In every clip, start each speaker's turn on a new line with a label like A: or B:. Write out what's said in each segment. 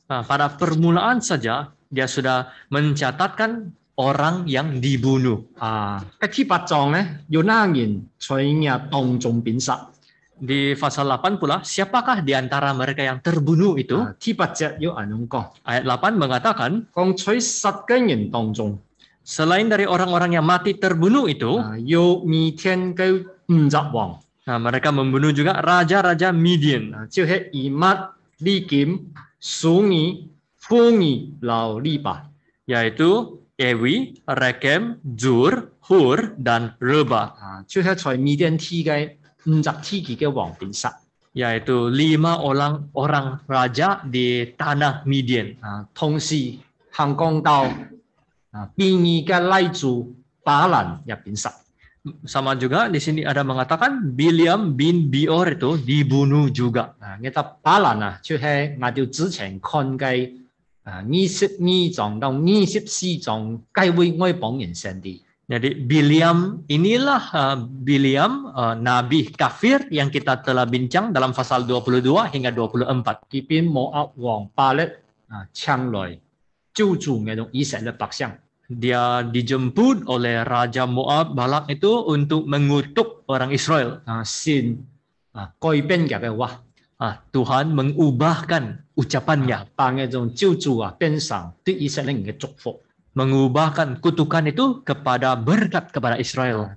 A: Pada permulaan saja dia sudah mencatatkan orang yang dibunuh. Di pasal 8 pula, siapakah di antara mereka yang terbunuh itu? Ayat 8 mengatakan, selain dari orang-orang yang mati terbunuh itu, mereka membunuh juga raja-raja Midian, yaitu Ewi, Rekem, Zur, Hur, dan Reba. Yaitu 5 orang raja di tanah Midian. Sama juga di sini ada mengatakan Biliam bin Bior itu dibunuh juga. Jadi Biliam inilah Biliam nabi kafir yang kita telah bincang dalam pasal 22 hingga 24. Dia dijemput oleh Raja Moab Balak itu untuk mengutuk orang Israel. Tuhan mengubahkan ucapannya. Mengubahkan kutukan itu kepada berkat kepada Israel.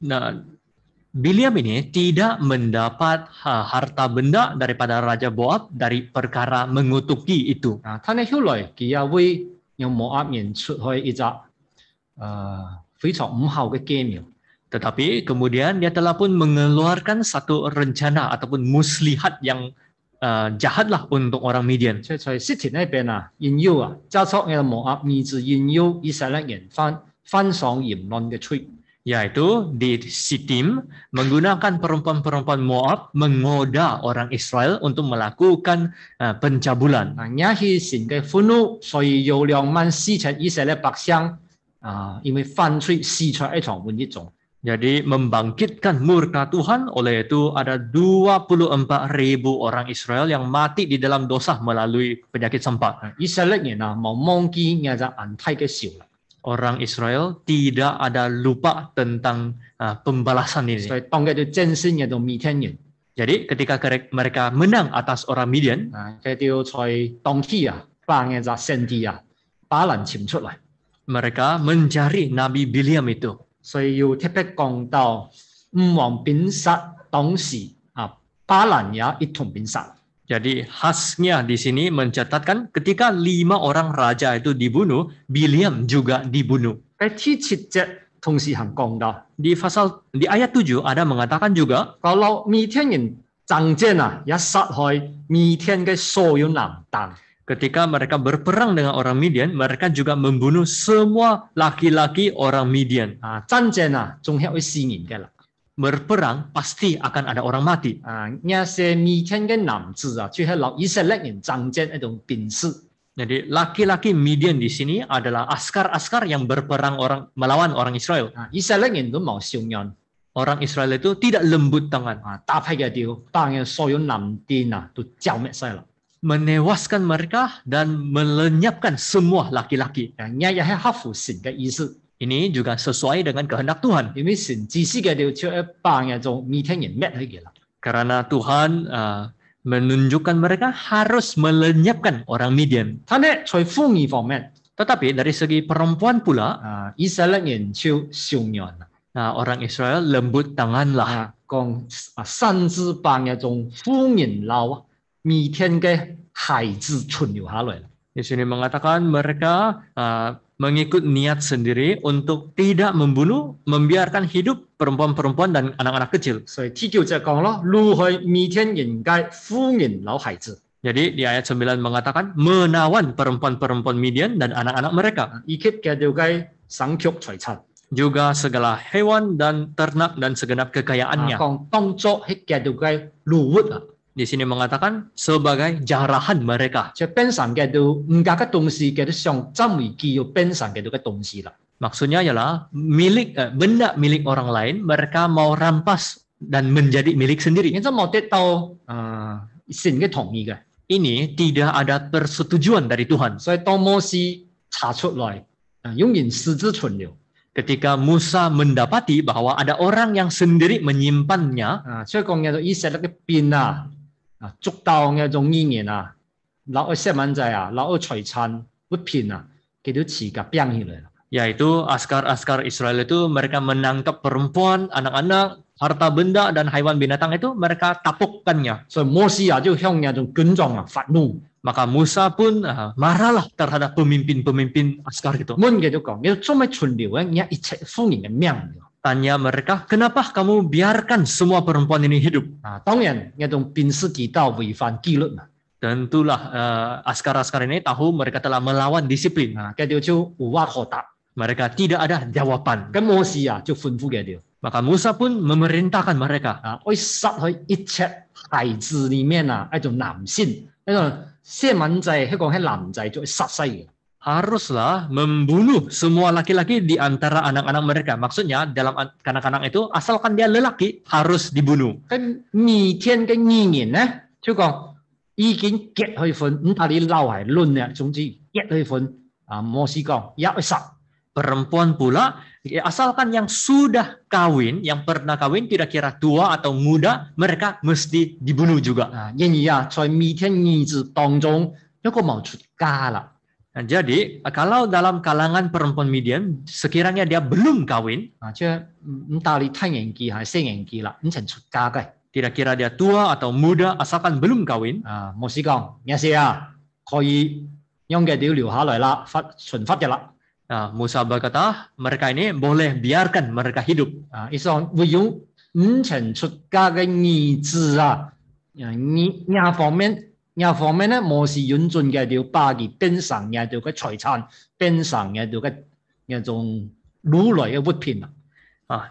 A: Nah, Biliam ini tidak mendapat harta benda daripada Raja Moab dari perkara mengutuki itu. Tetapi kemudian dia telah pun mengeluarkan satu rencana ataupun muslihat yang jahatlah untuk orang Midian. Yaitu di Sitim menggunakan perempuan-perempuan Moab mengoda orang Israel untuk melakukan pencabulan. Jadi membangkitkan murka Tuhan, oleh itu ada 24,000 orang Israel yang mati di dalam dosa melalui penyakit sempat. Orang Israel tidak ada lupa tentang pembalasan ini. Jadi ketika mereka menang atas orang Midian, mereka mencari Nabi Biliam itu. Jadi khasnya di sini mencatatkan ketika 5 orang raja itu dibunuh, Biliam juga dibunuh. Di ayat 7 ada mengatakan juga, ketika mereka berperang dengan orang Midian, mereka juga membunuh semua laki-laki orang Midian. Berperang pasti akan ada orang mati. Jadi laki-laki Midian di sini adalah askar-askar yang berperang melawan orang Israel. Orang Israel itu tidak lembut tangan. Menewaskan mereka dan melenyapkan semua laki-laki. Ini juga sesuai dengan kehendak Tuhan. Karena Tuhan menunjukkan mereka harus melenyapkan orang Midian. Tetapi dari segi perempuan pula, orang Israel lembut tanganlah. Di sini mengatakan mereka mengikut niat sendiri untuk tidak membunuh, membiarkan hidup perempuan-perempuan dan anak-anak kecil. Jadi di ayat 9 mengatakan menawan perempuan-perempuan Midian dan anak-anak mereka. Juga segala hewan dan ternak dan segenap kekayaannya. Di sini mengatakan sebagai jarahan mereka.
B: 即變成嘅到唔夾嘅東西嘅到上真為基要變成嘅到嘅東西啦。
A: Maksudnya ialah benda milik orang lain mereka mau rampas dan menjadi milik sendiri.
B: 然之後冇得到神嘅同意嘅，
A: Ini tidak ada persetujuan dari Tuhan.
B: 所以當摩西查出來，有人私自存了，
A: Ketika Musa mendapati bahwa ada orang yang sendiri menyimpannya,
B: 所以講嘅到以色列嘅邊捉到嘅種語言攞去細蚊仔攞去財產物品佢都持夾變起來啦。
A: yaitu askar-askar Israel itu mereka menangkap perempuan, anak-anak, harta benda dan hewan binatang itu mereka tapukkannya.
B: 所以摩西就向嘅種軍長發怒，
A: Maka Musa pun marahlah terhadap pemimpin-pemimpin askar itu.
B: 問佢就講：你做咩存留嘅一切婦人嘅命？
A: Tanya mereka, kenapa kamu biarkan semua perempuan ini hidup?
B: 當然嘅種辨識知道違反紀律嘛，
A: Tentulah askar-askar ini tahu mereka telah melawan disiplin.
B: 佢哋就無話可答。
A: Mereka tidak ada jawaban.
B: 咁摩西就吩咐佢哋。
A: Maka Musa pun memerintahkan mereka.
B: 會殺去一切孩子裡面一種男性，一種細蚊仔，佢講係男仔就殺死嘅。
A: Haruslah membunuh semua laki-laki di antara anak-anak mereka. Maksudnya dalam kanak-kanak itu asalkan dia lelaki harus dibunuh.
B: 咁每天嘅語言呢，就講已經結去婚，唔但你留係論嘅，總之結去婚摩西講也會殺。
A: Perempuan pula, asalkan yang sudah kawin, yang pernah kawin, tidak kira tua atau muda, mereka mesti dibunuh juga.
B: 然而在每天兒子當中，一個冇出家啦。
A: Nah, jadi kalau dalam kalangan perempuan Midian, sekiranya dia belum kawin,
B: 即係唔但你太年紀係四年紀啦，唔曾出家嘅。
A: tidak kira dia tua atau muda, asalkan belum kawin,
B: 摩西講：有時可以讓佢哋留下來啦，順法嘅啦。
A: Nah, Musa berkata, mereka ini boleh biarkan mereka hidup.
B: 意思講會用唔曾出家嘅兒子另方面咧，摩西用盡嘅條把佢變成嘅條嘅財產，變成嘅條嘅一種掳來嘅物品啦。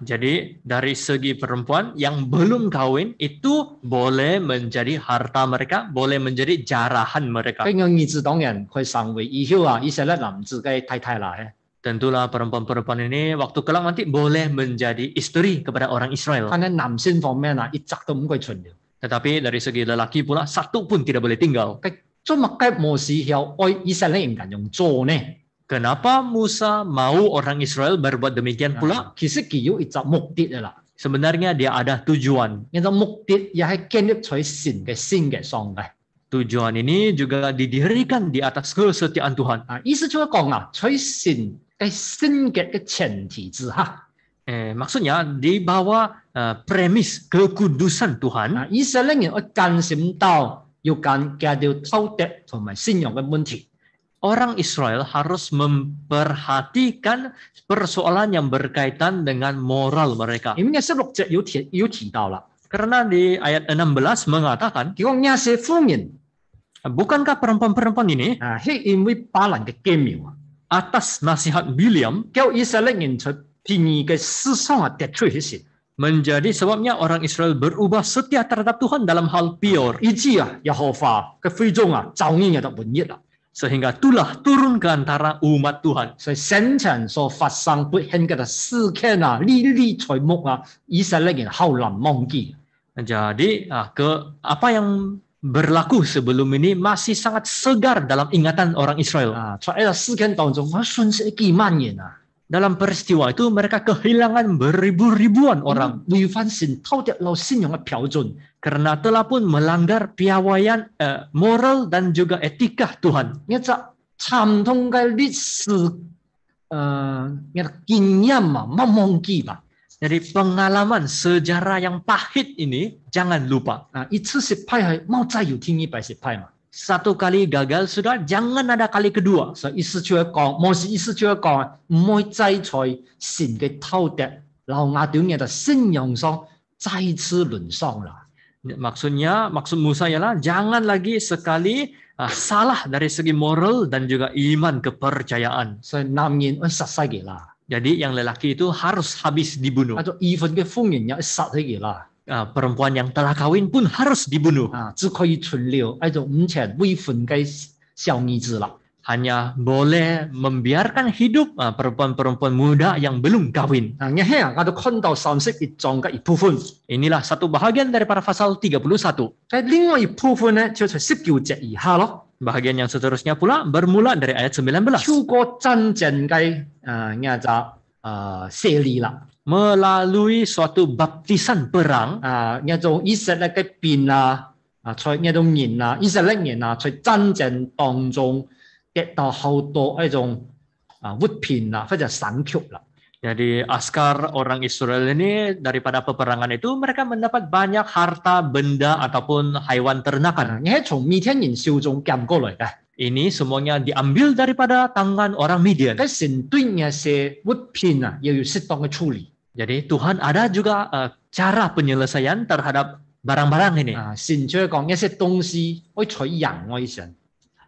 A: Jadi dari segi perempuan yang belum kawin itu boleh menjadi harta mereka, boleh menjadi jarahan mereka.
B: 咁樣兒子當然佢成為以後以色列男子嘅太太啦。
A: Tentulah perempuan-perempuan ini waktu kelak nanti boleh menjadi istri kepada orang Israel.
B: 但係男性方面一直都唔會存留。
A: Tetapi dari segi lelaki pula satu pun tidak boleh tinggal.
B: 做乜嘅摩西要愛以色列人咁樣做呢？
A: Kenapa Musa mau orang Israel berbuat demikian pula?
B: 其實佢有一個目的嘅啦。
A: Sebenarnya dia ada tujuan.
B: 呢個目的也係建立在神嘅心嘅上嘅。
A: Tujuan ini juga didirikan di atas kesetiaan Tuhan.
B: 意思就係講在神嘅心嘅前提之下。
A: Maksudnya di bawah premis kekudusan Tuhan.
B: 以色列人會關心到要解決道德同埋信仰嘅問題。
A: Orang Israel harus memperhatikan persoalan yang berkaitan dengan moral mereka.
B: 因為16節有提到啦，
A: Karena di ayat 16 mengatakan,
B: 佢講那些婦人
A: bukankah perempuan-perempuan ini
B: 係因為巴蘭嘅計謀
A: atas nasihat Bileam
B: 叫以色列人出便宜嘅思想得罪佢神，
A: menjadi sebabnya orang Israel berubah setia terhadap Tuhan dalam hal pior.
B: 以致耶和華嘅非中咒詛嘅瘟疫啦。
A: Sehingga tulah turun ke antara umat Tuhan.
B: 所以先前所發生不幸嘅事件歷歷在目以色列人後難忘記。
A: Jadi apa yang berlaku sebelum ini masih sangat segar dalam ingatan orang Israel.
B: 在呢個事件當中，我損失幾萬人
A: Dalam peristiwa itu mereka kehilangan beribu-ribuan orang
B: 違反神道德老信仰嘅標準。
A: karena telah pun melanggar piawaian moral dan juga etika Tuhan.
B: 一隻慘痛嘅歷史經驗冇忘記吧。
A: Jadi pengalaman sejarah yang pahit ini jangan lupa.
B: 一次失敗係冇再有天一百失敗嘛。
A: Satu kali gagal sudah, jangan ada kali kedua.
B: 所以意思就係講，摩西意思就係講，唔可以再在神嘅道德、老亞短嘅信仰上再次淪喪啦。
A: Maksud Musa ialah jangan lagi sekali salah dari segi moral dan juga iman kepercayaan.
B: 所以男人會殺死佢啦，
A: Jadi yang lelaki itu harus habis dibunuh.
B: 啊，就義憤嘅婦人也殺死佢啦。
A: perempuan yang telah kawin pun harus dibunuh.
B: 只可以存留那种5千未婚嘅小兒子啦。
A: Hanya boleh membiarkan hidup perempuan-perempuan muda yang belum kawin.
B: 我哋看到31章嘅一部分，
A: Inilah satu bahagian daripada pasal 31.
B: 喺另外一部分咧，就係19節以下咯。
A: Bahagian yang seterusnya pula bermula dari ayat 19.
B: 超過真正嘅洗禮啦。
A: Melalui suatu baptisan perang,
B: 以色列嘅邊在人以色列人在真正當中得到好多一種活片或者賞給啦。
A: jadi askar orang Israel ini daripada peperangan itu mereka mendapat banyak harta, benda ataupun hewan ternakan.
B: 係從米甸人手中揀過來嘅。
A: Ini semuanya diambil daripada tangan orang Midian.
B: 嘅神對那些活片又要適當嘅處理。
A: Jadi Tuhan ada juga cara penyelesaian terhadap barang-barang ini.
B: 神就講一些東西會在人外上，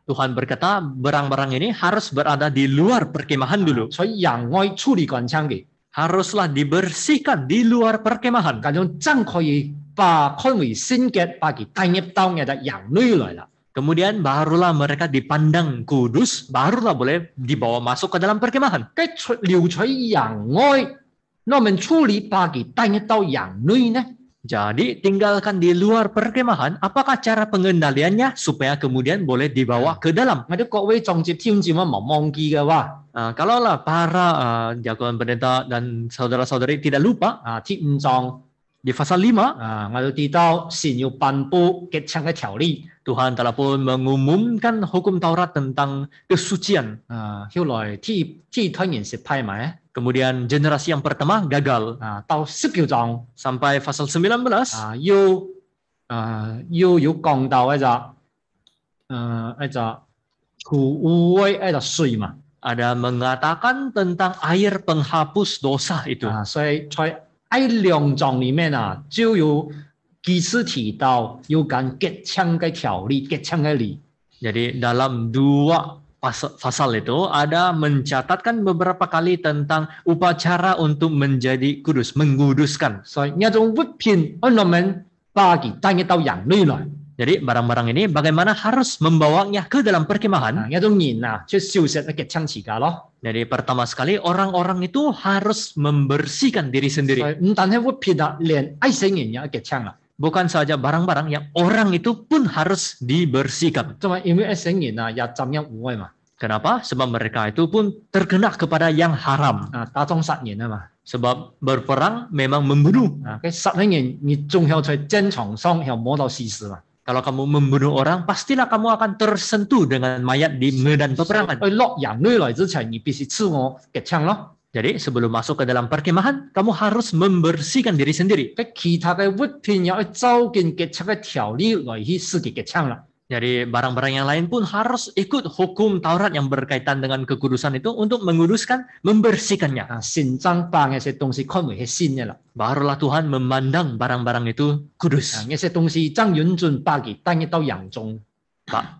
A: Tuhan berkata barang-barang ini harus berada di luar perkemahan dulu.
B: 在人外處理乾淨嘅，
A: Haruslah dibersihkan di luar perkemahan.
B: 咁樣真可以把看為聖潔，把佢帶入到我哋人類來啦。
A: Kemudian barulah mereka dipandang kudus, barulah boleh dibawa masuk ke dalam perkemahan.
B: 嘅留在人外，我們處理把佢帶入到人類呢？
A: Jadi tinggalkan di luar perkemahan, apakah cara pengendaliannya supaya kemudian boleh dibawa ke dalam?
B: 我哋各位眾接天節冇忘記嘅話，
A: Kalaulah para jagoan pendeta dan saudara-saudari tidak lupa,
B: 第5章
A: di pasal 5,
B: 我哋知道神要頒布潔淨嘅條例，
A: Tuhan telah pun mengumumkan hukum Taurat tentang kesucian.
B: 後來第推人是派埋
A: Kemudian generasi yang pertama gagal.
B: 到19章
A: Sampai pasal 19,
B: 要講到一隻除污嘅一隻水嘛，
A: ada mengatakan tentang air penghapus dosa itu.
B: 所以在2章裡面就有幾次提到要講潔淨嘅條例、潔淨嘅理。
A: Jadi dalam 2 pasal itu ada mencatatkan beberapa kali tentang upacara untuk menjadi kudus, menguduskan.
B: 所以呢種活片，我們把佢帶入到人類來。
A: Jadi barang-barang ini bagaimana harus membawanya ke dalam perkemahan.
B: 呢種人就消失嘅潔淨自家咯。
A: Jadi pertama sekali orang-orang itu harus membersihkan diri
B: 所
A: sendiri.
B: 以唔單係活片連愛死人也潔淨啦。
A: Bukan saja barang-barang yang orang itu pun harus dibersihkan.
B: 就係因為愛死人也浸入污穢嘛，
A: Kenapa? Sebab mereka itu pun terkena kepada yang haram.
B: 打仗殺人嘛。
A: Sebab berperang memang membunuh.
B: 佢殺人，你仲有在戰場上有摸到事實嘛？
A: Kalau kamu membunuh orang, pastilah kamu akan tersentuh dengan mayat di medan peperangan.
B: 去落人類來之前，你必須自我潔淨咯。
A: Jadi sebelum masuk ke dalam perkemahan, kamu harus membersihkan diri sendiri.
B: 佢其他嘅活片有去走進潔淨嘅條例來去使佢潔淨啦。
A: Jadi barang-barang yang lain pun harus ikut hukum Taurat yang berkaitan dengan kekudusan itu untuk menguduskan, membersihkannya.
B: 神將把那些東西看為係新嘅啦。
A: Barulah Tuhan memandang barang-barang itu kudus.
B: 那些東西將完全把佢帶入到人中。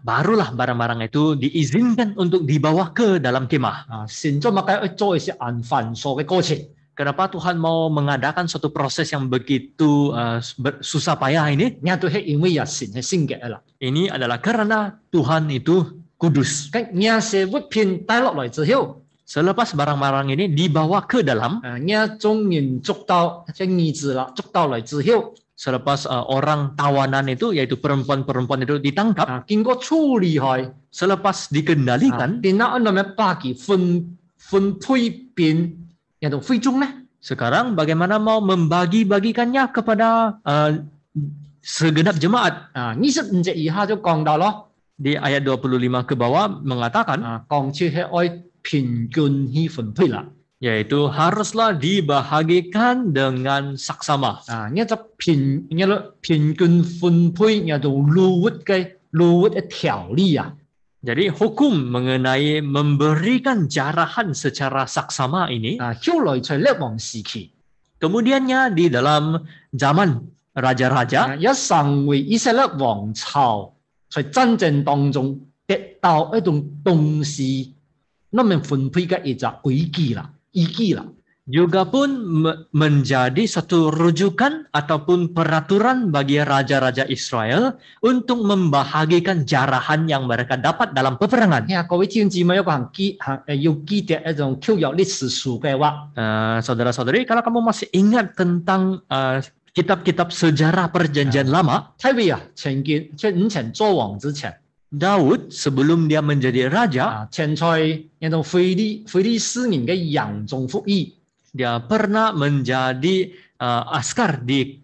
A: Barulah barang-barang itu diizinkan untuk dibawa ke dalam kemah.
B: 神做乜嘅做一些很繁瑣嘅過程。
A: Kenapa Tuhan mau mengadakan suatu proses yang begitu susah payah ini?
B: 呢都係因為神係聖潔嘅啦。
A: Ini adalah karena Tuhan itu kudus.
B: 咁呢些活片帶落來之後，
A: Selepas barang-barang ini dibawa ke dalam,
B: 呢種人捉到即係兒子啦，捉到嚟之後，
A: selepas orang tawanan itu, yaitu perempuan-perempuan itu ditangkap,
B: 經過處理開，
A: selepas dikendalikan,
B: 然後我哋把佢分配變一種會眾呢？
A: sekarang bagaimana mau membagi-bagikannya kepada segenap jemaat?
B: 25節以下就講到咯，
A: Di ayat 25 ke bawah mengatakan,
B: 講出係愛平均去分配啦。
A: yaitu haruslah dibahagikan dengan saksama.
B: 呢個平均分配呢種律嘅條例啊。
A: Jadi hukum mengenai memberikan jarahan secara saksama ini,
B: 後來在列王時期，
A: kemudiannya di dalam zaman raja-raja,
B: 一成為以色列王朝在真正當中得到一種東西，那麼分配嘅一隻規矩啦、依據啦。
A: juga pun menjadi satu rujukan ataupun peraturan bagi raja-raja Israel untuk membahagikan jarahan yang mereka dapat dalam peperangan.
B: 各位弟兄姊妹，有個要記得一種舊約歷史書嘅話，
A: Saudara-saudari, kalau kamu masih ingat tentang kitab-kitab sejarah perjanjian lama,
B: 大衛啊，前做王之前，
A: Daud sebelum dia menjadi raja,
B: 前在一種非利士人嘅營中服役，
A: dia pernah menjadi askar di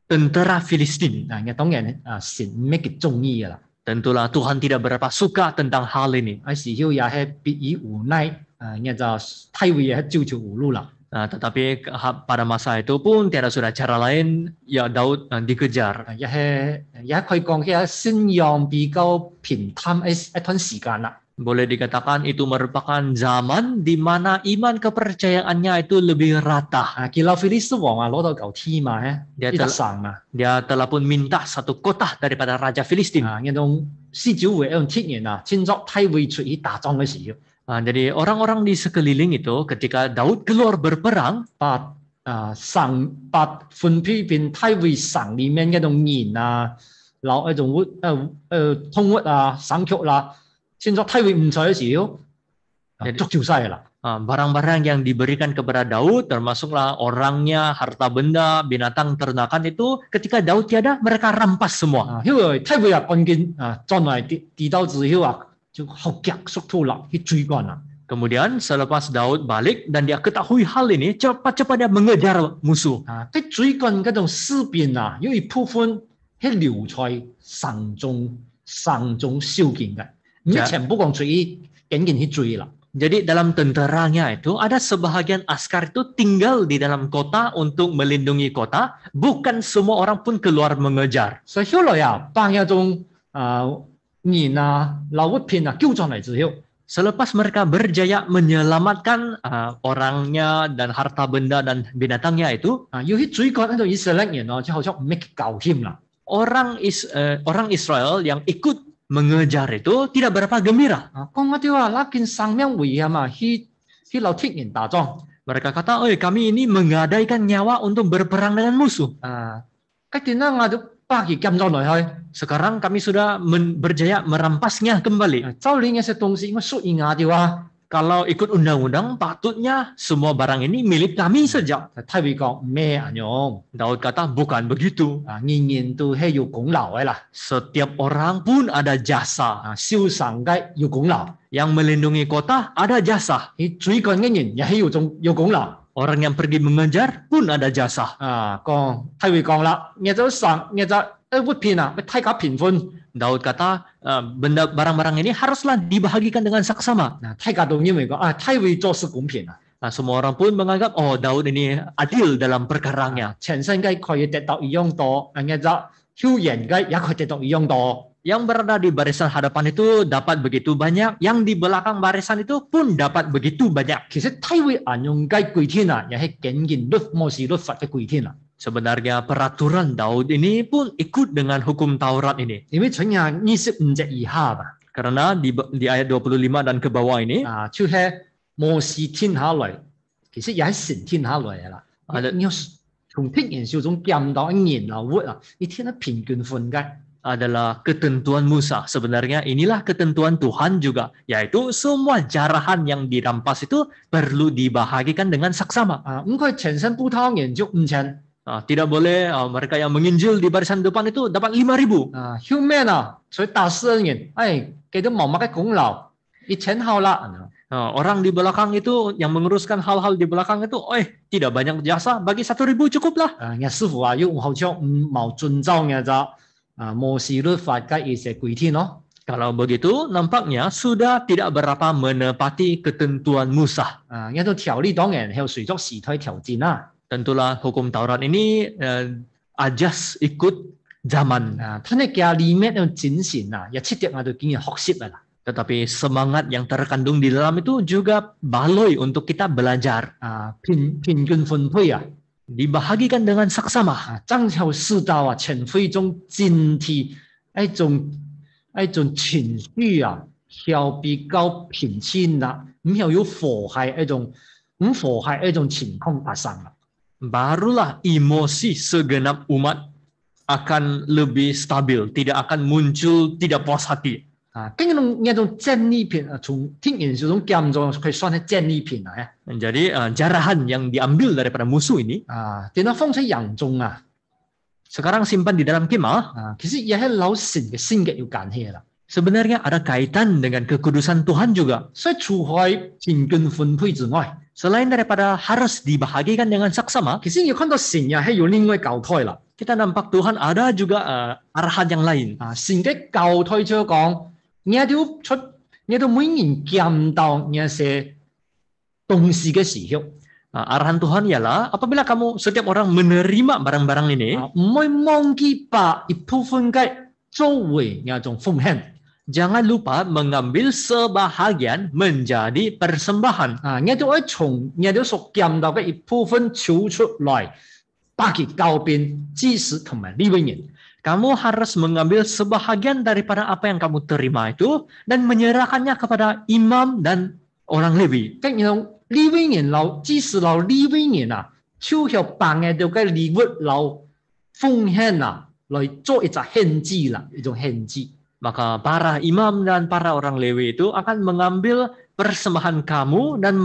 A: tentara Filistin.
B: 當然神咩嘅中意噶啦，
A: Tentulah Tuhan tidak berapa suka tentang hal ini.
B: 時候也係迫於無奈，就大衛也係照無路啦。
A: Tetapi pada masa itu pun tiada sudah cara lain, ya Daud dikejar.
B: 也可以講嘅信仰比較平淡一段時間啦。
A: Boleh dikatakan itu merupakan zaman di mana iman kepercayaannya itu lebih rata.
B: 見到非利士王攞到嚿天嘛，Dia 呢個
A: telah,
B: 神嘛，
A: dia telah pun minta satu kota daripada Raja Filistin.
B: 一種49位一種鐵人慶祝大衛出去打仗嘅時候，
A: Jadi orang-orang di sekeliling itu ketika Daud keluar berperang,
B: 把分批變大衛城裡面一種人留一種通活省曲啦，慶祝大衛唔在嘅時候，捉住晒啦。
A: barang-barang yang diberikan kepada Daud, termasuklah orangnya, harta benda, binatang ternakan itu ketika Daud tiada, mereka rampas semua.
B: 因為大衛趕緊進來地道之後就好急速突啦，去追趕啦。
A: Kemudian selepas Daud balik dan dia ketahui hal ini, cepat-cepat dia mengejar musuh.
B: 啲追趕嗰種士兵有一部分係留在城中修建嘅，唔係全部講追，緊緊去追啦。
A: Jadi dalam tenteranya itu ada sebahagian askar itu tinggal di dalam kota untuk melindungi kota, bukan semua orang pun keluar mengejar.
B: 所以後來把一種人老屈片救上嚟之後，
A: Selepas mereka berjaya menyelamatkan orangnya dan harta benda dan binatangnya itu,
B: 要去追趕呢度以色列人就好似唔係夠險啦。
A: orang Israel yang ikut mengejar itu tidak berapa gembira.
B: 講我哋話那件生命危險去老鐵人打仗。
A: Mereka kata, kami ini menggadaikan nyawa untuk berperang dengan musuh.
B: 嗰段我就把佢撳咗落去。
A: Sekarang kami sudah berjaya merampasnya kembali.
B: 照你嘅些東西，我屬於我哋話。
A: Kalau ikut undang-undang, patutnya semua barang ini milik kami saja.
B: 大衛講咩啊樣？
A: Daud kata, bukan begitu.
B: 人都係要功勞嘅啦。
A: Setiap orang pun ada jasa.
B: 燒城嘅要功勞，
A: Yang melindungi kota ada jasa.
B: 去追趕嘅人也係要功勞。
A: Orang yang pergi mengejar pun ada jasa.
B: 大衛講啦，你就屈片太假平分。
A: Daud kata, barang-barang ini haruslah dibahagikan dengan saksama.
B: 太假都因為講大衛做事公平啊，
A: Semua orang pun menganggap, Daud ini adil dalam perkaranya.
B: 全身嘅可以得到一樣多，挑人嘅也可以得到一樣多。
A: Yang berada di barisan hadapan itu dapat begitu banyak, yang di belakang barisan itu pun dapat begitu banyak.
B: 其實大衛引用嘅跪天也係竟然摩西律法嘅跪天。
A: Sebenarnya peraturan Daud ini pun ikut dengan hukum Taurat ini.
B: 因為從25節以下吧，
A: Karena di ayat 25 dan ke bawah ini,
B: 就係摩西天下來，其實也係神天下來嘅啦。你要從剔人手中見到一年老活你天得平均分嘅。
A: adalah ketentuan Musa. Sebenarnya inilah ketentuan Tuhan juga, yaitu semua jarahan yang dirampas itu perlu dibahagikan dengan saksama.
B: 唔佢全身不湯人就唔錢。
A: Tidak boleh mereka yang menginjil di barisan depan itu dapat 5.000.
B: 後面所以打死人，佢都冇乜嘅功勞，一錢好啦。
A: Orang di belakang itu yang menguruskan hal-hal di belakang itu, tidak banyak jasa, bagi 1.000 cukuplah.
B: 師傅要好似冇遵照摩西律法嘅一些規定咯。
A: Kalau begitu, nampaknya sudah tidak berapa menepati ketentuan Musa.
B: 一種條例當然係隨著時代調整啦。
A: Tentulah hukum Taurat ini ajas ikut zaman.
B: 佢哋嘅裡面有精神有七點我哋經驗學習嘅啦。
A: Tetapi semangat yang terkandung di dalam itu juga baloi untuk kita belajar.
B: 平均分配
A: dibahagikan dengan saksama.
B: 爭取世道全會中整體一種情緒係比較平靜啦，唔係有禍害一種唔符合一種情況發生啦。
A: barulah emosi segenap umat akan lebih stabil, tidak akan muncul tidak puas hati.
B: 跟一種戰利品從天然嗰種劍狀佢算係戰利品啊。
A: Jadi jarahan yang diambil daripada musuh ini
B: 點解放喺人中啊？
A: sekarang simpan di dalam kemah.
B: 其實亦係老神嘅性格要揀起啦。
A: Sebenarnya ada kaitan dengan kekudusan Tuhan juga.
B: 所以除開平均分配之外，
A: Selain daripada harus dibahagikan dengan saksama,
B: 其實要看到神又係有另外交代啦。
A: kita nampak Tuhan ada juga arahan yang lain.
B: 神嘅交代就講，你都每年見到那些東西嘅時候，
A: Arahan Tuhan ialah apabila kamu setiap orang menerima barang-barang ini,
B: 唔可以忘記把一部分嘅作為那種奉獻。
A: jangan lupa mengambil sebahagian menjadi persembahan.
B: 你都可以從你都所見到嘅一部分抽出來，把佢交俾祭司同埋利未人。
A: Kamu harus mengambil sebahagian daripada apa yang kamu terima itu dan menyerahkannya kepada imam dan orang Lewi.
B: 跟然後利未人老祭司老利未人就要把嘅到嘅禮物老奉獻來做一隻獻祭啦，一種獻祭。
A: Maka para imam dan para orang Lewi itu akan mengambil persembahan kamu dan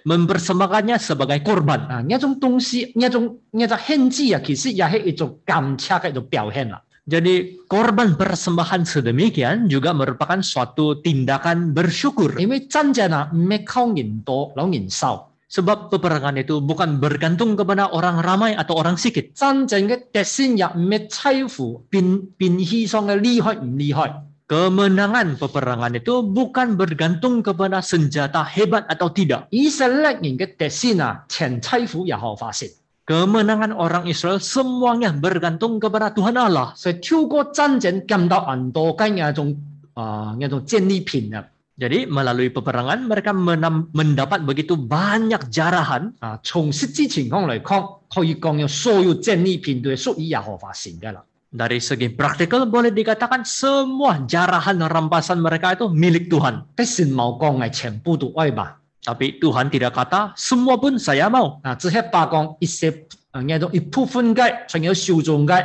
A: mempersembahkannya sebagai korban.
B: 一種東西，一種獻祭其實也係一種感謝嘅一種表現啦。
A: Jadi korban persembahan sedemikian juga merupakan suatu tindakan bersyukur.
B: 因為真正唔係靠人多，老人少。
A: Sebab peperangan itu bukan bergantung kepada orang ramai atau orang sedikit.
B: 真正嘅得勝也唔係在乎邊犧牲嘅厲害唔厲害。
A: Kemenangan peperangan itu bukan bergantung kepada senjata hebat atau tidak.
B: 以色列人嘅得勝全在乎耶和華神。
A: Kemenangan orang Israel semuanya bergantung kepada Tuhan Allah.
B: 所以透過真正見到很多嘅一種戰利品
A: Jadi melalui peperangan mereka mendapat begitu banyak jarahan.
B: 從實際情況嚟講，可以講有所有戰利品都係屬於耶和華神嘅啦。
A: Dari segi praktikal boleh dikatakan semua jarahan rampasan mereka itu milik Tuhan.
B: 但神冇講係全部都愛吧。
A: Tapi Tuhan tidak kata semua pun saya mau.
B: 只係把講一些一部分嘅，仲有少眾嘅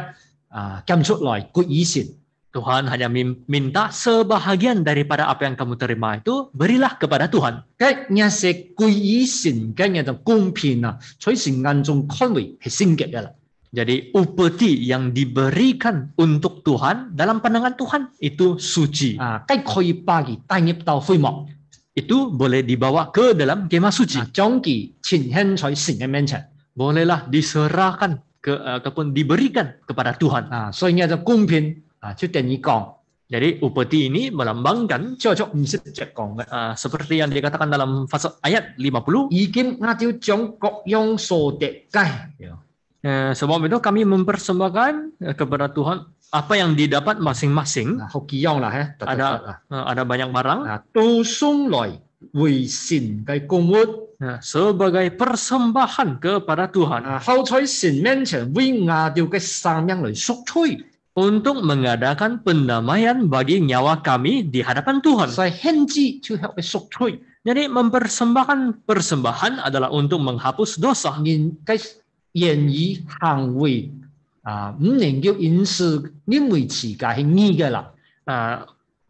B: 揀出來歸於神。
A: Tuhan hanya minta sebahagian daripada apa yang kamu terima itu berilah kepada Tuhan.
B: 嘅那些歸於神嘅那種公平在神眼中看為係聖潔嘅啦。
A: Jadi upeti yang diberikan untuk Tuhan dalam pandangan Tuhan itu suci.
B: 該可以把佢帶入到會幕，
A: Itu boleh dibawa ke dalam kemah suci.
B: 將佢呈獻在神嘅面前。
A: Bolehlah diserahkan ataupun diberikan kepada Tuhan.
B: 所以呢就公平就等於講，
A: Jadi upeti ini melambangkan
B: 即係做唔識着講嘅。
A: seperti yang dikatakan dalam ayat 50.
B: 已經我就將各樣所得嘅，
A: Sebab itu kami mempersembahkan kepada Tuhan apa yang didapat masing-masing.
B: 好幾樣啦，
A: Ada banyak barang
B: 都送來為神嘅供物，
A: sebagai persembahan kepada Tuhan
B: 後在神面前為我哋嘅生命嚟贖罪。
A: untuk mengadakan pendamaian bagi nyawa kami di hadapan Tuhan.
B: 所以獻祭就係為贖罪，
A: Jadi mempersembahkan persembahan adalah untuk menghapus dosa.
B: 人嘅言語行為唔能夠因為自己係義嘅啦。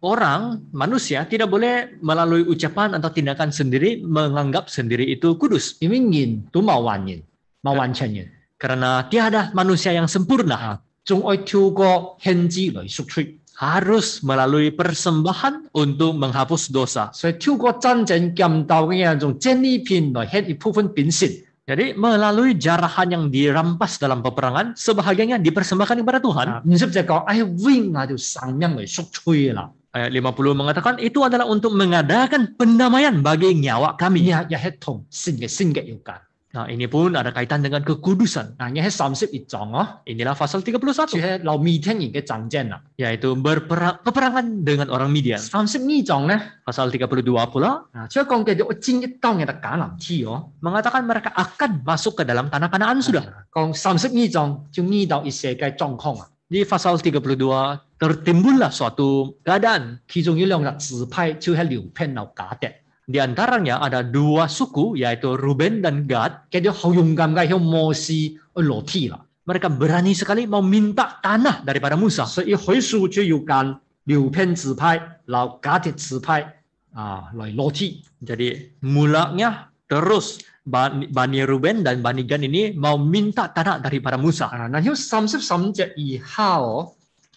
A: Orang, manusia tidak boleh melalui ucapan atau tindakan sendiri menganggap sendiri itu kudus.
B: 因為人都冇完人，冇完全人，
A: Karena tiada manusia yang sempurna.
B: 仲愛透過獻祭嚟贖罪。
A: Harus melalui persembahan untuk menghapus dosa.
B: 所以透過真正見到嘅一種戰利品來獻一部分俾神。
A: Jadi melalui jarahan yang dirampas dalam peperangan, sebahagiannya dipersembahkan kepada Tuhan.
B: 唔識就講，為我條生命嚟贖罪啦。
A: Ayat 50 mengatakan itu adalah untuk mengadakan pendamaian bagi nyawa kami.
B: 亦係同神嘅性格有關。
A: Nah, ini pun ada kaitan dengan kekudusan.
B: 亦係31章
A: Inilah pasal 31,
B: 就係留米甸人嘅戰爭啦。
A: yaitu peperangan dengan orang Midian.
B: 32章咧，
A: Pasal 32 pula
B: 即係講嘅就戰一當嘅橄欖枝
A: mengatakan mereka akan masuk ke dalam tanah Kanaan sudah.
B: 講32章就遇到一些嘅狀況
A: Di pasal 32 tertimbullah suatu keadaan.
B: 其中有兩個支派就係流偏流假的。
A: Di antaranya ada 2 suku yaitu Ruben dan Gad.
B: 佢哋好勇敢嘅向摩西去裸體啦，
A: Mereka berani sekali mau minta tanah daripada Musa.
B: 所以許數就要揀流偏支派、留迦鐵支派嚟裸體。
A: Jadi mulanya terus Bani Ruben dan Bani Gad ini mau minta tanah daripada Musa.
B: 然後33節以下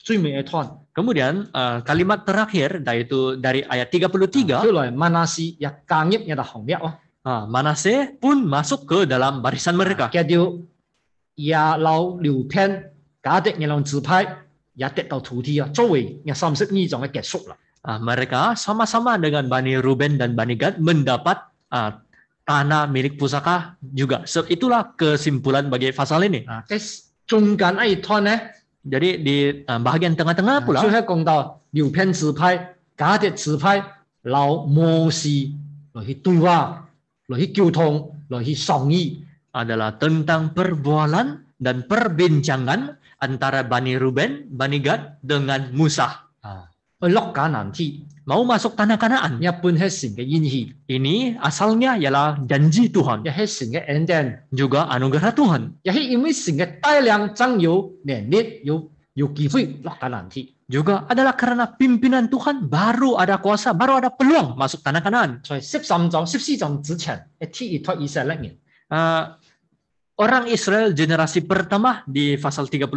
B: 最尾一段，
A: Kemudian kalimat terakhir yaitu dari ayat 33,
B: 後來瑪拿西也加入一個行列
A: Manase pun masuk ke dalam barisan mereka.
B: 叫做也留流偏迦鐵嘅兩支派也得到土地作為嘅32章嘅結束啦。
A: Mereka sama-sama dengan Bani Ruben dan Bani Gad mendapat tanah milik pusaka juga. Itulah kesimpulan bagi pasal ini.
B: 中間一段呢，
A: Jadi di bahagian tengah-tengah pula
B: 最後講到流偏支派、迦鐵支派留摩西來去對話、來去溝通、來去商議。
A: adalah tentang perbualan dan perbincangan antara Bani Ruben, Bani Gad dengan Musa.
B: 去落迦南地，
A: Mau masuk tanah Kanaan.
B: 一般係神嘅應許，
A: Ini asalnya ialah janji Tuhan,
B: 亦係神嘅恩典，
A: juga anugerah Tuhan.
B: 亦係因為神嘅帶領，真有能力、有機會落迦南地。
A: Juga adalah karena pimpinan Tuhan baru ada kuasa, baru ada peluang masuk tanah Kanaan.
B: 在13章、14章之前，一天一脫以色列人。
A: Orang Israel generasi pertama di pasal 13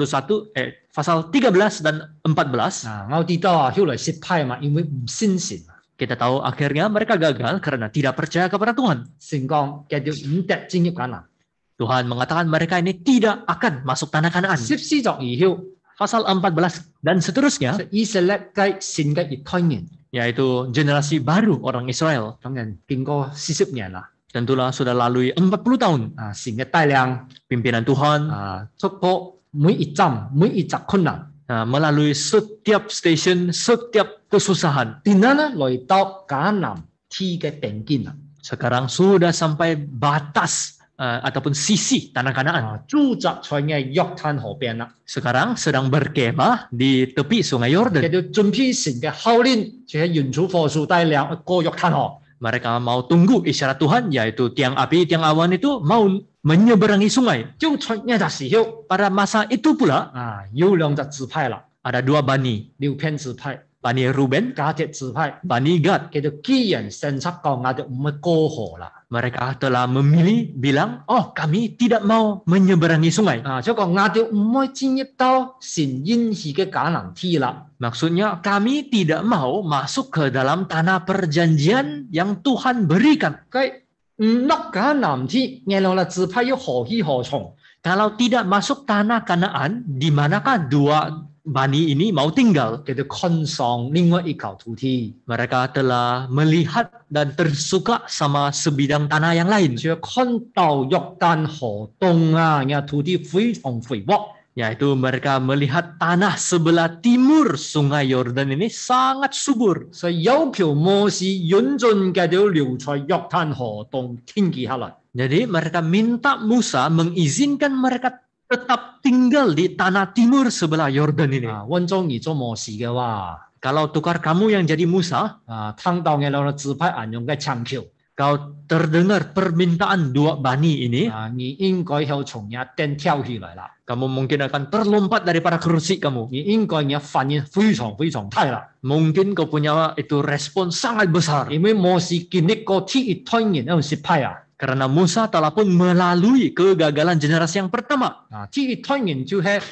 A: dan 14,
B: 我知道後來失敗嘛，因為唔信神。
A: kita tahu akhirnya mereka gagal karena tidak percaya kepada Tuhan.
B: 神講叫做唔得進入迦南。
A: Tuhan mengatakan mereka ini tidak akan masuk tanah Kanaan.
B: 14章以後，
A: Pasal 14 dan seterusnya,
B: 以色列嘅神嘅一代人，
A: yaitu generasi baru orang Israel.
B: 當然經過40年啦。
A: Tentulah sudah lalui 40 tahun.
B: 神嘅帶領
A: Pimpinan Tuhan
B: 突破每一站每一集困難，
A: melalui setiap stasiun, setiap kesusahan.
B: 然後呢來到迦南地嘅邊境啦。
A: Sekarang sudah sampai batas ataupun sisi tanah Kanaan.
B: 駐紮在嘅約旦河邊啦。
A: Sekarang sedang berkemah di tepi Sungai
B: 叫
A: Yordan.
B: 做準備神嘅後鏈，就係原主火數帶領過約旦河。
A: Mereka mau tunggu isyarat Tuhan, yaitu tiang api, tiang awan itu mau menyeberangi sungai.
B: 就在呢個時候
A: Pada masa itu pula
B: 有兩隻支派啦，
A: ada 2 bani,
B: 流偏支派、
A: Bani Ruben,
B: 迦鐵支派，
A: Bani Gad.
B: 叫做既然神測講，我哋唔會過河啦。
A: Mereka telah memilih bilang, oh kami tidak mau menyeberangi sungai.
B: 所以講我哋唔會進入到神應許嘅迦南地啦。
A: Maksudnya kami tidak mau masuk ke dalam tanah perjanjian yang Tuhan berikan.
B: 佢唔落迦南地，然後啦支派要何去何從？
A: Kalau tidak masuk tanah Kanaan, di manakah 2 bani ini mau tinggal?
B: 叫做看上另外一塊土地，
A: Mereka telah melihat dan tersuka sama sebidang tanah yang lain,
B: 就看到約旦河東嘅土地非常肥沃。
A: yaitu mereka melihat tanah sebelah timur Sungai Yordan ini sangat subur.
B: 所以要求摩西引進嘅條留在約旦河東天記下來。
A: Jadi mereka minta Musa mengizinkan mereka tetap tinggal di tanah timur sebelah Yordan ini.
B: 温中而做摩西嘅話，
A: Kalau tukar kamu yang jadi Musa,
B: 聽到嘅兩個支派人用嘅長橋，
A: kau terdengar permintaan 2 bani ini,
B: 你應該要從一頂跳起來啦，
A: kamu mungkin akan terlompat daripada kursi kamu.
B: 你應該嘅反應非常非常大啦，
A: Mungkin kau punya itu respon sangat besar.
B: 因為摩西經歷過第一代人嗰種失敗啊，
A: Karena Musa telah pun melalui kegagalan generasi yang pertama.
B: 第一代人就係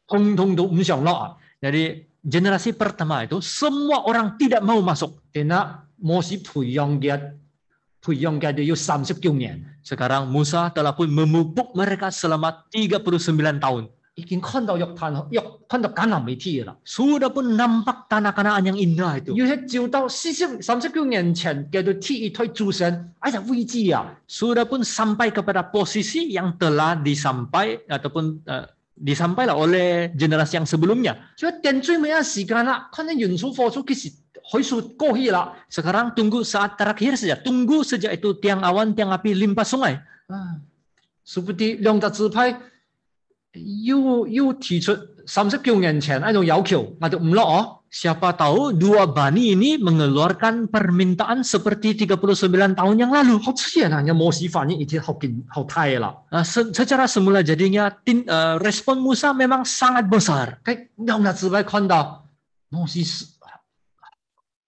B: 通通都唔想落啊，
A: Jadi generasi pertama itu semua orang tidak mau masuk.
B: 但係摩西培養嘅就要39年，
A: Sekarang Musa telah pun memupuk mereka selama 39 tahun.
B: 已經看到看到迦南美地啦。
A: Sudah pun nampak tanah Kanaan yang indah itu.
B: 要係照到39年前嘅第一代祖先，哎呀危機啊！
A: Sudah pun sampai kepada posisi yang telah disampailah oleh generasi yang sebelumnya.
B: 就一定最尾嘅時間啦，看到元素貨出幾時許數過去啦。
A: Sekarang tunggu saat terakhir saja. Tunggu sejak itu tiang awan, tiang api limpah sungai.
B: 殊不知兩隻支派要提出39年前一種要求，我哋唔落哦。
A: siapa tahu dua bani ini mengeluarkan permintaan seperti 39 tahun yang lalu.
B: 好自然啊，人摩西反應已經好勁好大啦。
A: Secara semula jadinya respon Musa memang sangat besar.
B: 佢讓那智慧看到摩西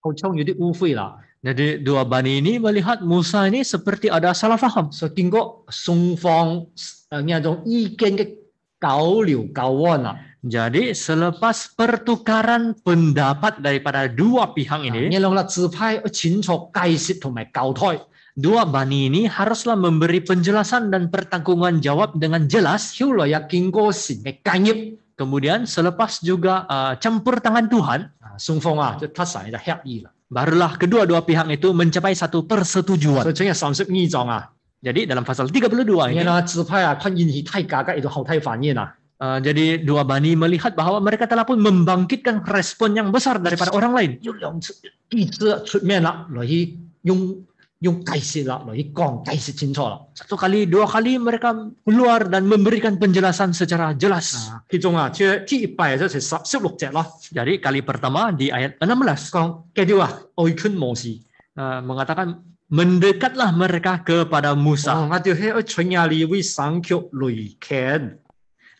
B: 好像有啲污穢啦，
A: Jadi dua bani ini melihat Musa ini seperti ada salah faham.
B: 所以經過雙方呢種意見嘅交流交換啦，
A: Jadi selepas pertukaran pendapat daripada dua pihak
B: 呢
A: ini,
B: 兩個智慧清楚解釋同埋交代。
A: dua bani ini haruslah memberi penjelasan dan pertanggungan jawab dengan jelas.
B: 後來也經過神嘅介入，
A: Kemudian selepas juga campur tangan Tuhan,
B: 雙方啊就達成一個協議啦。
A: barulah kedua-dua pihak itu mencapai satu
B: 所
A: persetujuan.
B: 以今日32章啊，
A: Jadi dalam pasal 32 ini,
B: 呢兩個智慧啊，看引起太假嘅一個後睇反應啊。
A: jadi dua bani melihat bahwa mereka telah pun membangkitkan respon yang besar daripada orang lain.
B: 有兩次記者出面啦，來去用解釋啦，來去講解釋清楚啦。
A: Satu kali, dua kali mereka keluar dan memberikan penjelasan secara jelas.
B: 其中啊，即係第100就係16節啦，
A: Jadi kali pertama di ayat 16
B: 講記住啊，愛勸摩西，
A: mengatakan mendekatlah mereka kepada Musa.
B: 我哋喺傳亞利為三腳雷鉗，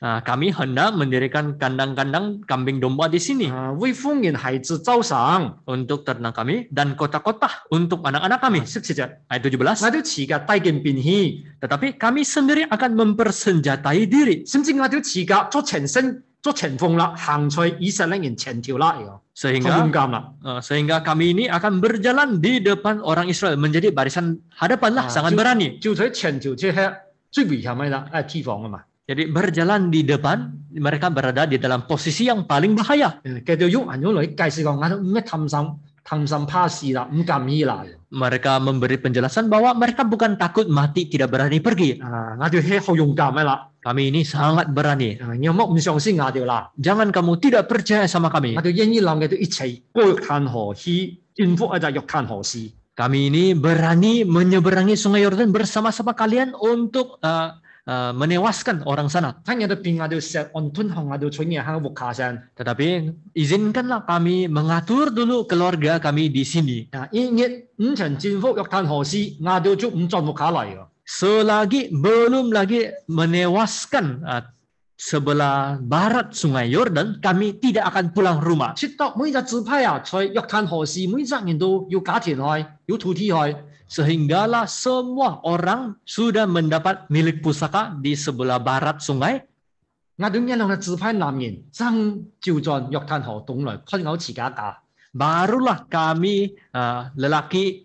A: Kami hendak mendirikan kandang-kandang kambing domba di sini
B: 為豐年孩子招賞。
A: untuk ternak kami dan kota-kota untuk anak-anak kami.
B: 17節，
A: Ayat 17.
B: 我哋持架帶件便器，
A: Tetapi kami sendiri akan mempersenjatai diri
B: 甚至我哋持架做前身、做前鋒啦，行在以色列人前條啦，好
A: sehingga
B: 勇敢啦。
A: sehingga kami ini akan berjalan di depan orang Israel menjadi barisan hadapan lah, sangat berani.
B: 就喺前條即係最危險嘅啦，地方啊嘛。
A: Jadi berjalan di depan, mereka berada di dalam posisi yang paling bahaya.
B: 繼續用人用嚟解釋講，我都唔係貪心怕事啦，唔敢意啦。
A: Mereka memberi penjelasan bahwa mereka bukan takut mati, tidak berani pergi.
B: 我哋係好勇敢嘅啦，
A: Kami ini sangat berani.
B: 有乜唔相信我哋啦？
A: Jangan kamu tidak percaya sama kami.
B: 我哋願意諗嘅都一齊過約旦河去征服一隻約旦河市。
A: Kami ini berani menyeberangi Sungai Yordan bersama-sama kalian untuk menewaskan orang sana.
B: 睇我哋變我哋石岸吞向我哋出嘢喺屋卡上。
A: Tetapi izinkanlah kami mengatur dulu keluarga kami di sini.
B: 一日唔曾征服約旦河市，我哋就唔進屋卡嚟嘅。
A: Selagi belum lagi menewaskan sebelah barat Sungai Yordan, kami tidak akan pulang rumah.
B: 切到每隻支派啊，在約旦河市每隻人都有家田去，有土地去。
A: Sehinggalah semua orang sudah mendapat milik pusaka di sebelah barat sungai.
B: 我哋一兩個支派男人爭就在約旦河東來困咬自家家。
A: Barulah kami lelaki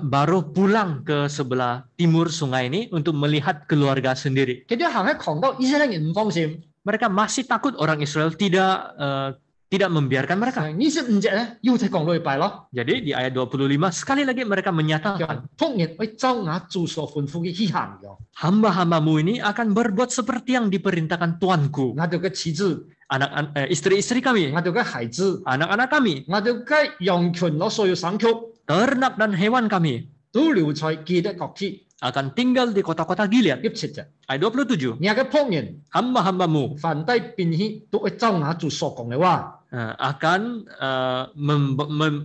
A: baru pulang ke sebelah timur sungai ini untuk melihat keluarga sendiri.
B: 佢哋行喺狂到以色列人唔放心，
A: Mereka masih takut orang Israel tidak membiarkan mereka.
B: 以色列咧要睇講到去拜咯，
A: Jadi di ayat 25 sekali lagi mereka
B: 叫
A: menyatakan
B: 仆人去周雅做所吩咐嘅去行嘅。
A: hamba-hambamu ini akan berbuat seperti yang diperintahkan Tuanku.
B: 我哋嘅妻子，
A: Istri-istri kami,
B: 我哋嘅孩子，
A: anak-anak kami,
B: 我哋嘅羊群攞所有牲畜
A: ternak dan hewan kami
B: 都留在基德國地。
A: akan tinggal di kota-kota Gilead.
B: 17節，
A: Ayat 27.
B: 你嘅僕人
A: Hamba-hambamu
B: 凡低變氣都去周雅做所講嘅話。
A: akan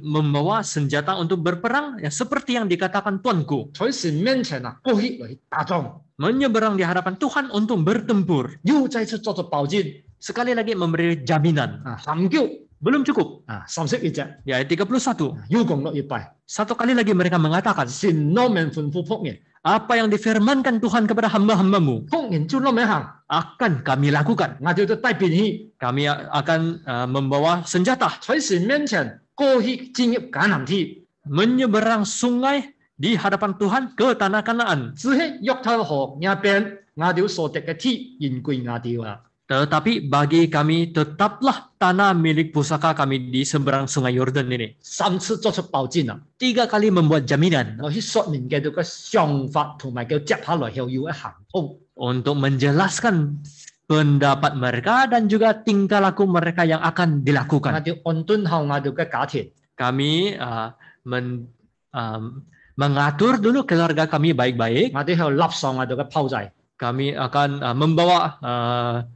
A: membawa senjata untuk berperang ya, seperti yang dikatakan Tuanku.
B: 在神面前啊，過去嚟打仗，
A: Menyeberang di hadapan Tuhan untuk bertempur.
B: 要再次作出保證
A: Sekali lagi memberi jaminan.
B: 啊，含叫
A: Belum cukup.
B: 啊，31節
A: Di ayat 31.
B: 要講落一拜，
A: Satu kali lagi mereka mengatakan,
B: 神攞命吩咐僕人，
A: apa yang difirmankan Tuhan kepada hamba-hambamu
B: 僕人就攞命行，
A: akan kami lakukan.
B: 我哋就帶變氣，
A: Kami akan membawa senjata,
B: 在神面前過去進入迦南地，
A: menyeberang sungai di hadapan Tuhan ke tanah Kanaan.
B: 只係約旦河那邊，我哋所得嘅地仍歸我哋啦。
A: Tetapi bagi kami tetaplah tanah milik pusaka kami di seberang sungai Yordan ini.
B: 3次作出保證啊，
A: 3 kali membuat jaminan
B: 我去說明嘅到嘅想法同埋叫接下來後要一行通。
A: untuk menjelaskan pendapat mereka dan juga tingkah laku mereka yang akan
B: 我
A: dilakukan.
B: 哋安頓好我哋嘅家庭，
A: Kami mengatur dulu keluarga kami baik-baik.
B: 我哋去立上我哋嘅炮製。
A: Kami akan membawa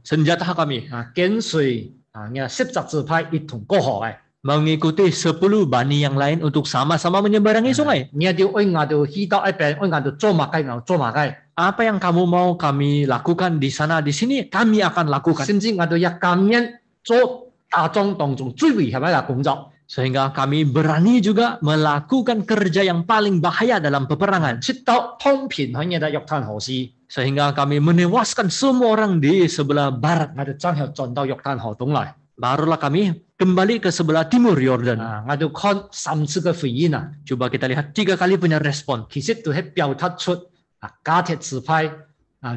A: senjata kami.
B: 啊，跟隨啊，呢十支支派一同過河嘅，
A: mengikuti 10 bani yang lain untuk sama-sama menyeberangi sungai.
B: 你要愛牙到去到一邊，愛牙到做馬雞，做馬雞，
A: Apa yang kamu mau kami lakukan di sana di sini, kami akan lakukan.
B: 甚至牙到一監人做打仗當中最危險嘅工作，
A: Sehingga kami berani juga melakukan kerja yang paling bahaya dalam peperangan.
B: 出到通片喺嘢得約旦河市，
A: Sehingga kami menewaskan semua orang di sebelah barat.
B: 牙到真係進到約旦河東嚟，
A: Barulah kami kembali ke sebelah timur Yordan.
B: 牙到看3次嘅回應啊，
A: Coba kita lihat 3 kali punya respon.
B: 其實都係表達出加鐵支派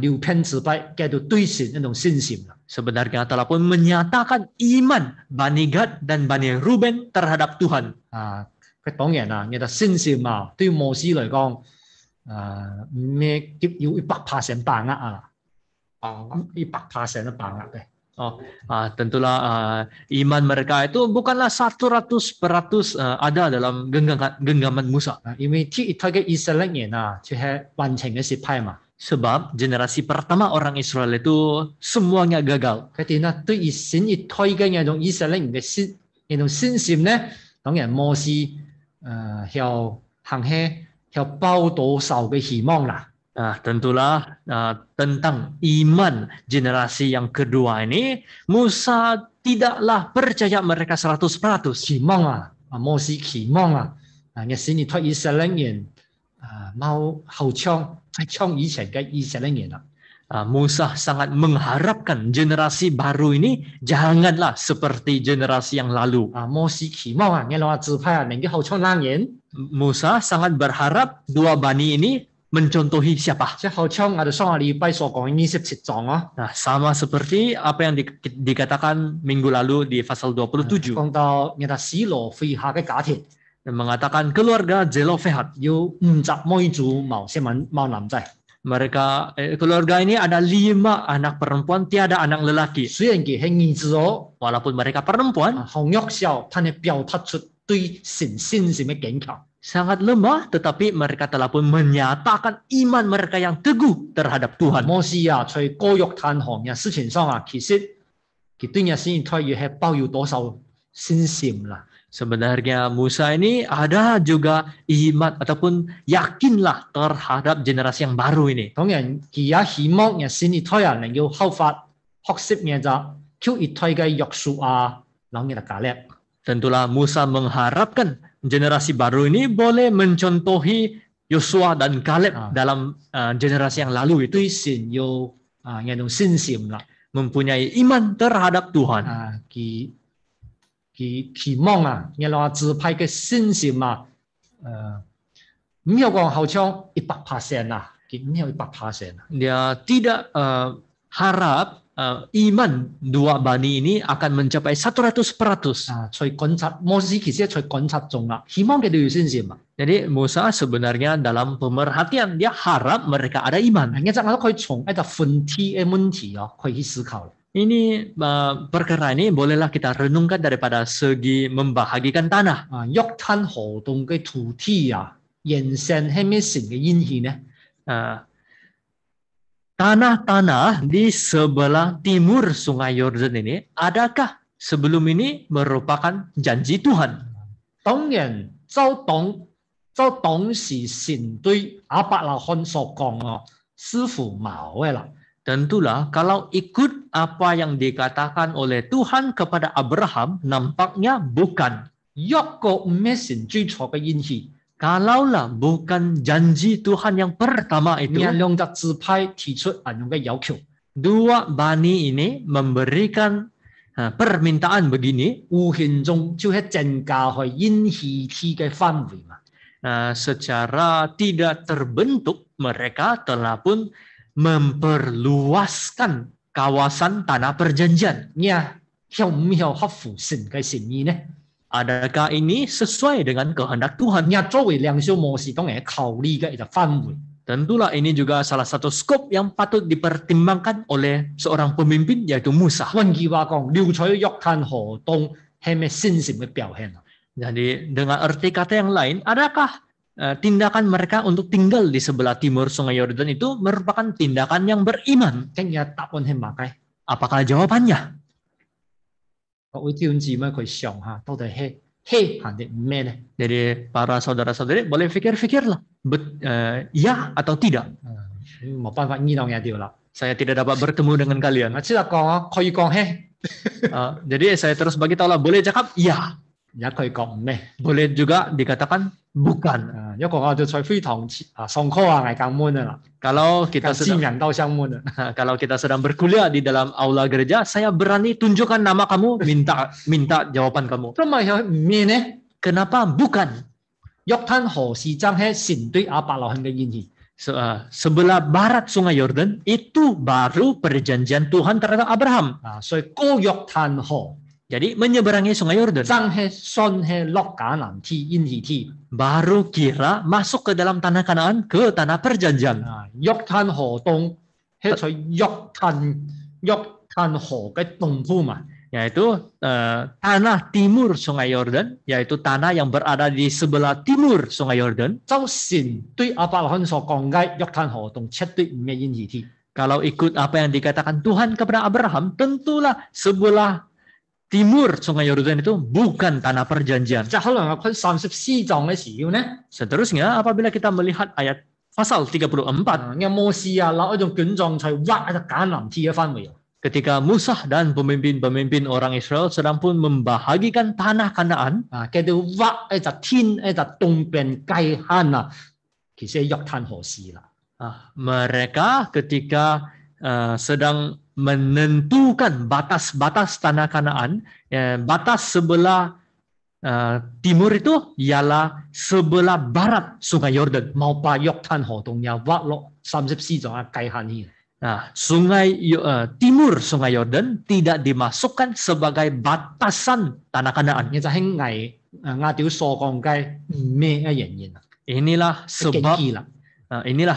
B: 流片支派嘅到對神一種信心啦。
A: Sebenarnya telah pun menyatakan iman Bani Gad dan Bani Ruben terhadap Tuhan.
B: 佢當然啊，你嘅信心啊，對摩西嚟講，咩要100%把握啊，100% 把握嘅。
A: Tentulah iman mereka itu bukanlah 100% ada dalam genggaman Musa.
B: 因為第一代嘅以色列人啊，就係完全嘅失敗嘛。
A: Sebab generasi pertama orang Israel itu semuanya gagal.
B: 佢哋呢對於新一代嘅那種以色列人嘅信心呢，當然摩西要行起要抱多少嘅希望啦。
A: Tentulah tentang iman generasi yang kedua ini, Musa tidaklah percaya mereka 100%.
B: 期望啊，摩西期望啊，嘅新一代以色列人冇後槍，再槍以前嘅以色列人啦。
A: Musa sangat mengharapkan generasi baru ini janganlah seperti generasi yang lalu.
B: 摩西期望啊，嘅兩個支派啊，能夠後槍冷人。
A: Musa sangat berharap 2 bani ini mencontohi siapa?
B: 即係後槍，我哋上個禮拜所講嘅27章啊。
A: Sama seperti apa yang dikatakan minggu lalu di pasal 27.
B: 講到人哋死羅非下嘅家庭，
A: Mengatakan keluarga Zelofehad.
B: 要50妹主冇男仔。
A: Mereka keluarga ini ada 5 anak perempuan, tiada anak lelaki.
B: 雖然佢係兒子哦，
A: Walaupun mereka perempuan,
B: 好弱小，但係表達出對神信心嘅堅強。
A: sangat lemah, tetapi mereka telah pun menyatakan iman mereka yang teguh terhadap Tuhan.
B: 摩西啊，在過約旦河嘅事情上啊，其實佢對嘅先退要係抱有多少信心啦。
A: Sebenarnya Musa ini ada juga iman ataupun yakinlah terhadap generasi yang baru ini.
B: 當然，佢也希望嘅新一代啊，能夠效法學習嘅就舊一代嘅約書亞，讓佢哋加力。
A: Tentulah Musa mengharapkan generasi baru ini boleh mencontohi Yosua dan Kaleb dalam generasi yang lalu itu.
B: 對神有一種信心啦。
A: Mempunyai iman terhadap Tuhan.
B: 佢期望啊，一兩個支派嘅信心啊，唔要講好像100%啦，佢唔要100%啦。
A: Dia tidak harap iman 2 bani ini akan mencapai 100%.
B: 在觀察摩西其實在觀察中啦，希望佢哋有信心啊。
A: Jadi Musa sebenarnya dalam pemerhatian dia harap mereka ada iman.
B: 一陣我都可以從一個分體嘅問題啊，可以去思考。
A: Ini perkara ini bolehlah kita renungkan daripada segi membahagikan tanah.
B: 約旦河東嘅土地啊，原先係咩神嘅應許呢？
A: Tanah-tanah di sebelah timur Sungai Yordan ini, adakah sebelum ini merupakan janji Tuhan?
B: 當然，就當時神對亞伯拉罕所講啊，似乎冇嘅啦。
A: Tentulah kalau ikut apa yang dikatakan oleh Tuhan kepada Abraham, nampaknya bukan.
B: 一個唔係神最初嘅應許。
A: Kalaulah bukan janji Tuhan yang pertama itu,
B: 兩隻支派提出咁樣嘅要求，
A: 2 bani ini memberikan permintaan begini,
B: 無形中就係增加去應許地嘅範圍嘛。
A: secara tidak terbentuk mereka telah pun memperluaskan kawasan tanah perjanjian.
B: 你啊，要唔要合乎神嘅心意呢？
A: Adakah ini sesuai dengan kehendak Tuhan?
B: 你作為領袖模式，當然係考慮嘅一個範圍。
A: Tentulah ini juga salah satu skop yang patut dipertimbangkan oleh seorang pemimpin yaitu Musa.
B: 換句話講，流取約旦河東係咩信心嘅表現啊？
A: Jadi dengan arti kata yang lain, adakah tindakan mereka untuk tinggal di sebelah timur Sungai Yordan itu merupakan tindakan yang beriman?
B: 今日答案係乜嘅？
A: Apakah jawabannya?
B: 各位弟兄姊妹佢想下，到底係行定咩呢？
A: Jadi para saudara-saudari boleh fikir-fikirlah, ya atau tidak.
B: 冇辦法醫到嘢掉啦。
A: Saya tidak dapat bertemu dengan kalian.
B: 我只係講啊，可以講係，
A: Jadi saya terus bagi tahu lah, boleh cakap ya,
B: 而家佢講唔咩？
A: boleh juga dikatakan bukan.
B: 一個我就在非堂上課啊，係咁悶啊啦，
A: Kalau kita
B: 咁先
A: sedang
B: 人都相悶啊。
A: kalau kita sedang berkuliah di dalam aula gereja, saya berani tunjukkan nama kamu, minta jawaban kamu.
B: 咁咪係唔咩呢？
A: Kenapa bukan?
B: 約旦河是真係神對亞伯拉罕嘅應許。
A: Sebelah barat Sungai Yordan itu baru perjanjian Tuhan terhadap Abraham.
B: 所以過約旦河
A: Jadi menyeberangi Sungai Yordan
B: 真係信係落迦南地應許地。
A: baru kira masuk ke dalam tanah Kanaan, ke tanah perjanjian.
B: 約旦河東係在約旦河嘅東部嘛。
A: Yaitu tanah timur Sungai Yordan, yaitu tanah yang berada di sebelah timur Sungai Yordan.
B: 就神對亞伯拉罕所講嘅約旦河東絕對唔係應許地。
A: Kalau ikut apa yang dikatakan Tuhan kepada Abraham, tentulah sebelah timur Sungai Yordan itu bukan tanah perjanjian.
B: 就可能係佢34章嘅時候呢，
A: Seterusnya, apabila kita melihat ayat pasal 34,
B: 有摩西啊攞一種卷狀去挖一個迦南地嘅範圍。
A: ketika Musa dan pemimpin-pemimpin orang Israel sedang pun membahagikan tanah Kanaan,
B: 佢哋挖一隻天一隻東邊界限啊，其實係約旦河市啦。
A: mereka ketika sedang menentukan batas-batas tanah Kanaan, batas sebelah timur itu ialah sebelah barat Sungai Yordan.
B: 冇把約旦河東又挖落34章嘅界限呢。
A: Nah, timur Sungai Yordan tidak dimasukkan sebagai batasan tanah Kanaan.
B: 就係亞條所講嘅咩嘅原因啊？
A: Inilah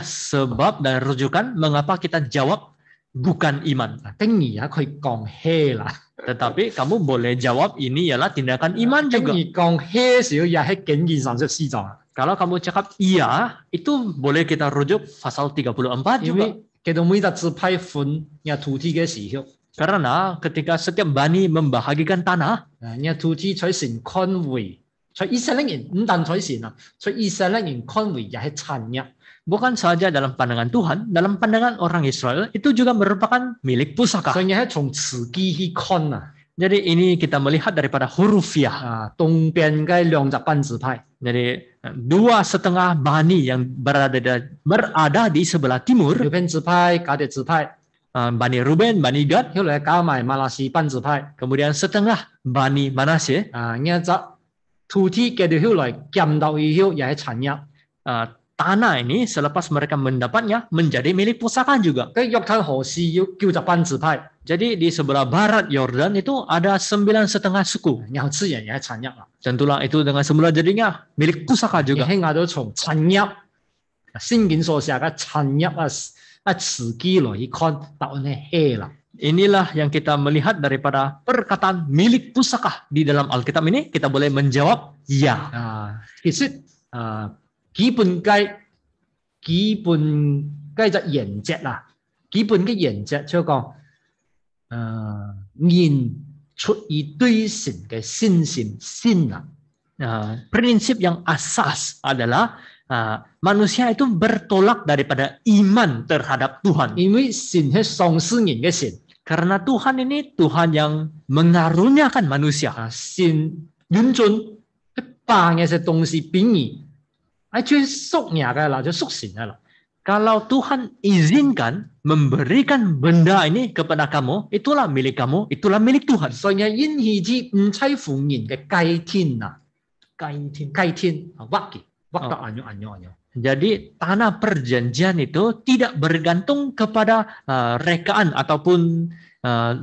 A: sebab dan rujukan mengapa kita jawab bukan iman.
B: 當然啊，佢講係啦。
A: Tetapi kamu boleh jawab ini ialah tindakan iman
B: 當
A: juga.
B: 然講係時候又係經驗34章啊，
A: Kalau kamu cakap iya, itu boleh kita rujuk pasal 34
B: 因
A: juga.
B: 為佢哋每一支派分嘅土地嘅時候，
A: Karena ketika setiap bani membahagikan tanah,
B: 嘅土地在神看為，在以色列人唔單在神啊，在以色列人看為又係產業。
A: bukan saja dalam pandangan Tuhan, dalam pandangan orang Israel, itu juga merupakan milik pusaka.
B: 所以係從詞機去看啊，
A: Jadi ini kita melihat daripada hurufiah.
B: 東邊嘅兩隻班支派，
A: Jadi 2,5 bani yang berada di sebelah timur,
B: 右邊支派、迦迪支派，
A: Bani Ruben, Bani Gad,
B: 後來加埋馬拉斯班支派，
A: kemudian setengah Bani Manasye.
B: 呢隻土地佢哋後來佔到以後又係產業。
A: Tanah ini selepas mereka mendapatnya menjadi milik pusaka juga.
B: 嘅約旦河是要叫做班支派，
A: Jadi di sebelah barat Yordan itu ada 9,5 suku.
B: 然後自然又係產業啦。
A: Tentulah itu dengan semula jadinya milik pusaka
B: 而
A: juga.
B: 係我都從產業聖經所寫嘅產業詞機來去看，答案係係啦。
A: Inilah yang kita melihat daripada perkataan milik pusaka di dalam Alkitab ini. Kita boleh menjawab ya.
B: 其實基本嘅就原則啦，基本嘅原則就講人出於對神嘅信心信啦。
A: Prinsip yang asas adalah manusia itu bertolak daripada iman terhadap Tuhan.
B: 因為神係創始人嘅神，
A: Karena Tuhan ini Tuhan yang mengaruniakan manusia.
B: 神允准把嘅些東西俾你，係屬人嘅啦，就屬神嘅啦。
A: Kalau Tuhan izinkan memberikan benda ini kepada kamu, itulah milik kamu, itulah milik Tuhan.
B: 所以因此之唔在乎人嘅界天啊，界天挖得暗咗。
A: Jadi tanah perjanjian itu tidak bergantung kepada rekaan ataupun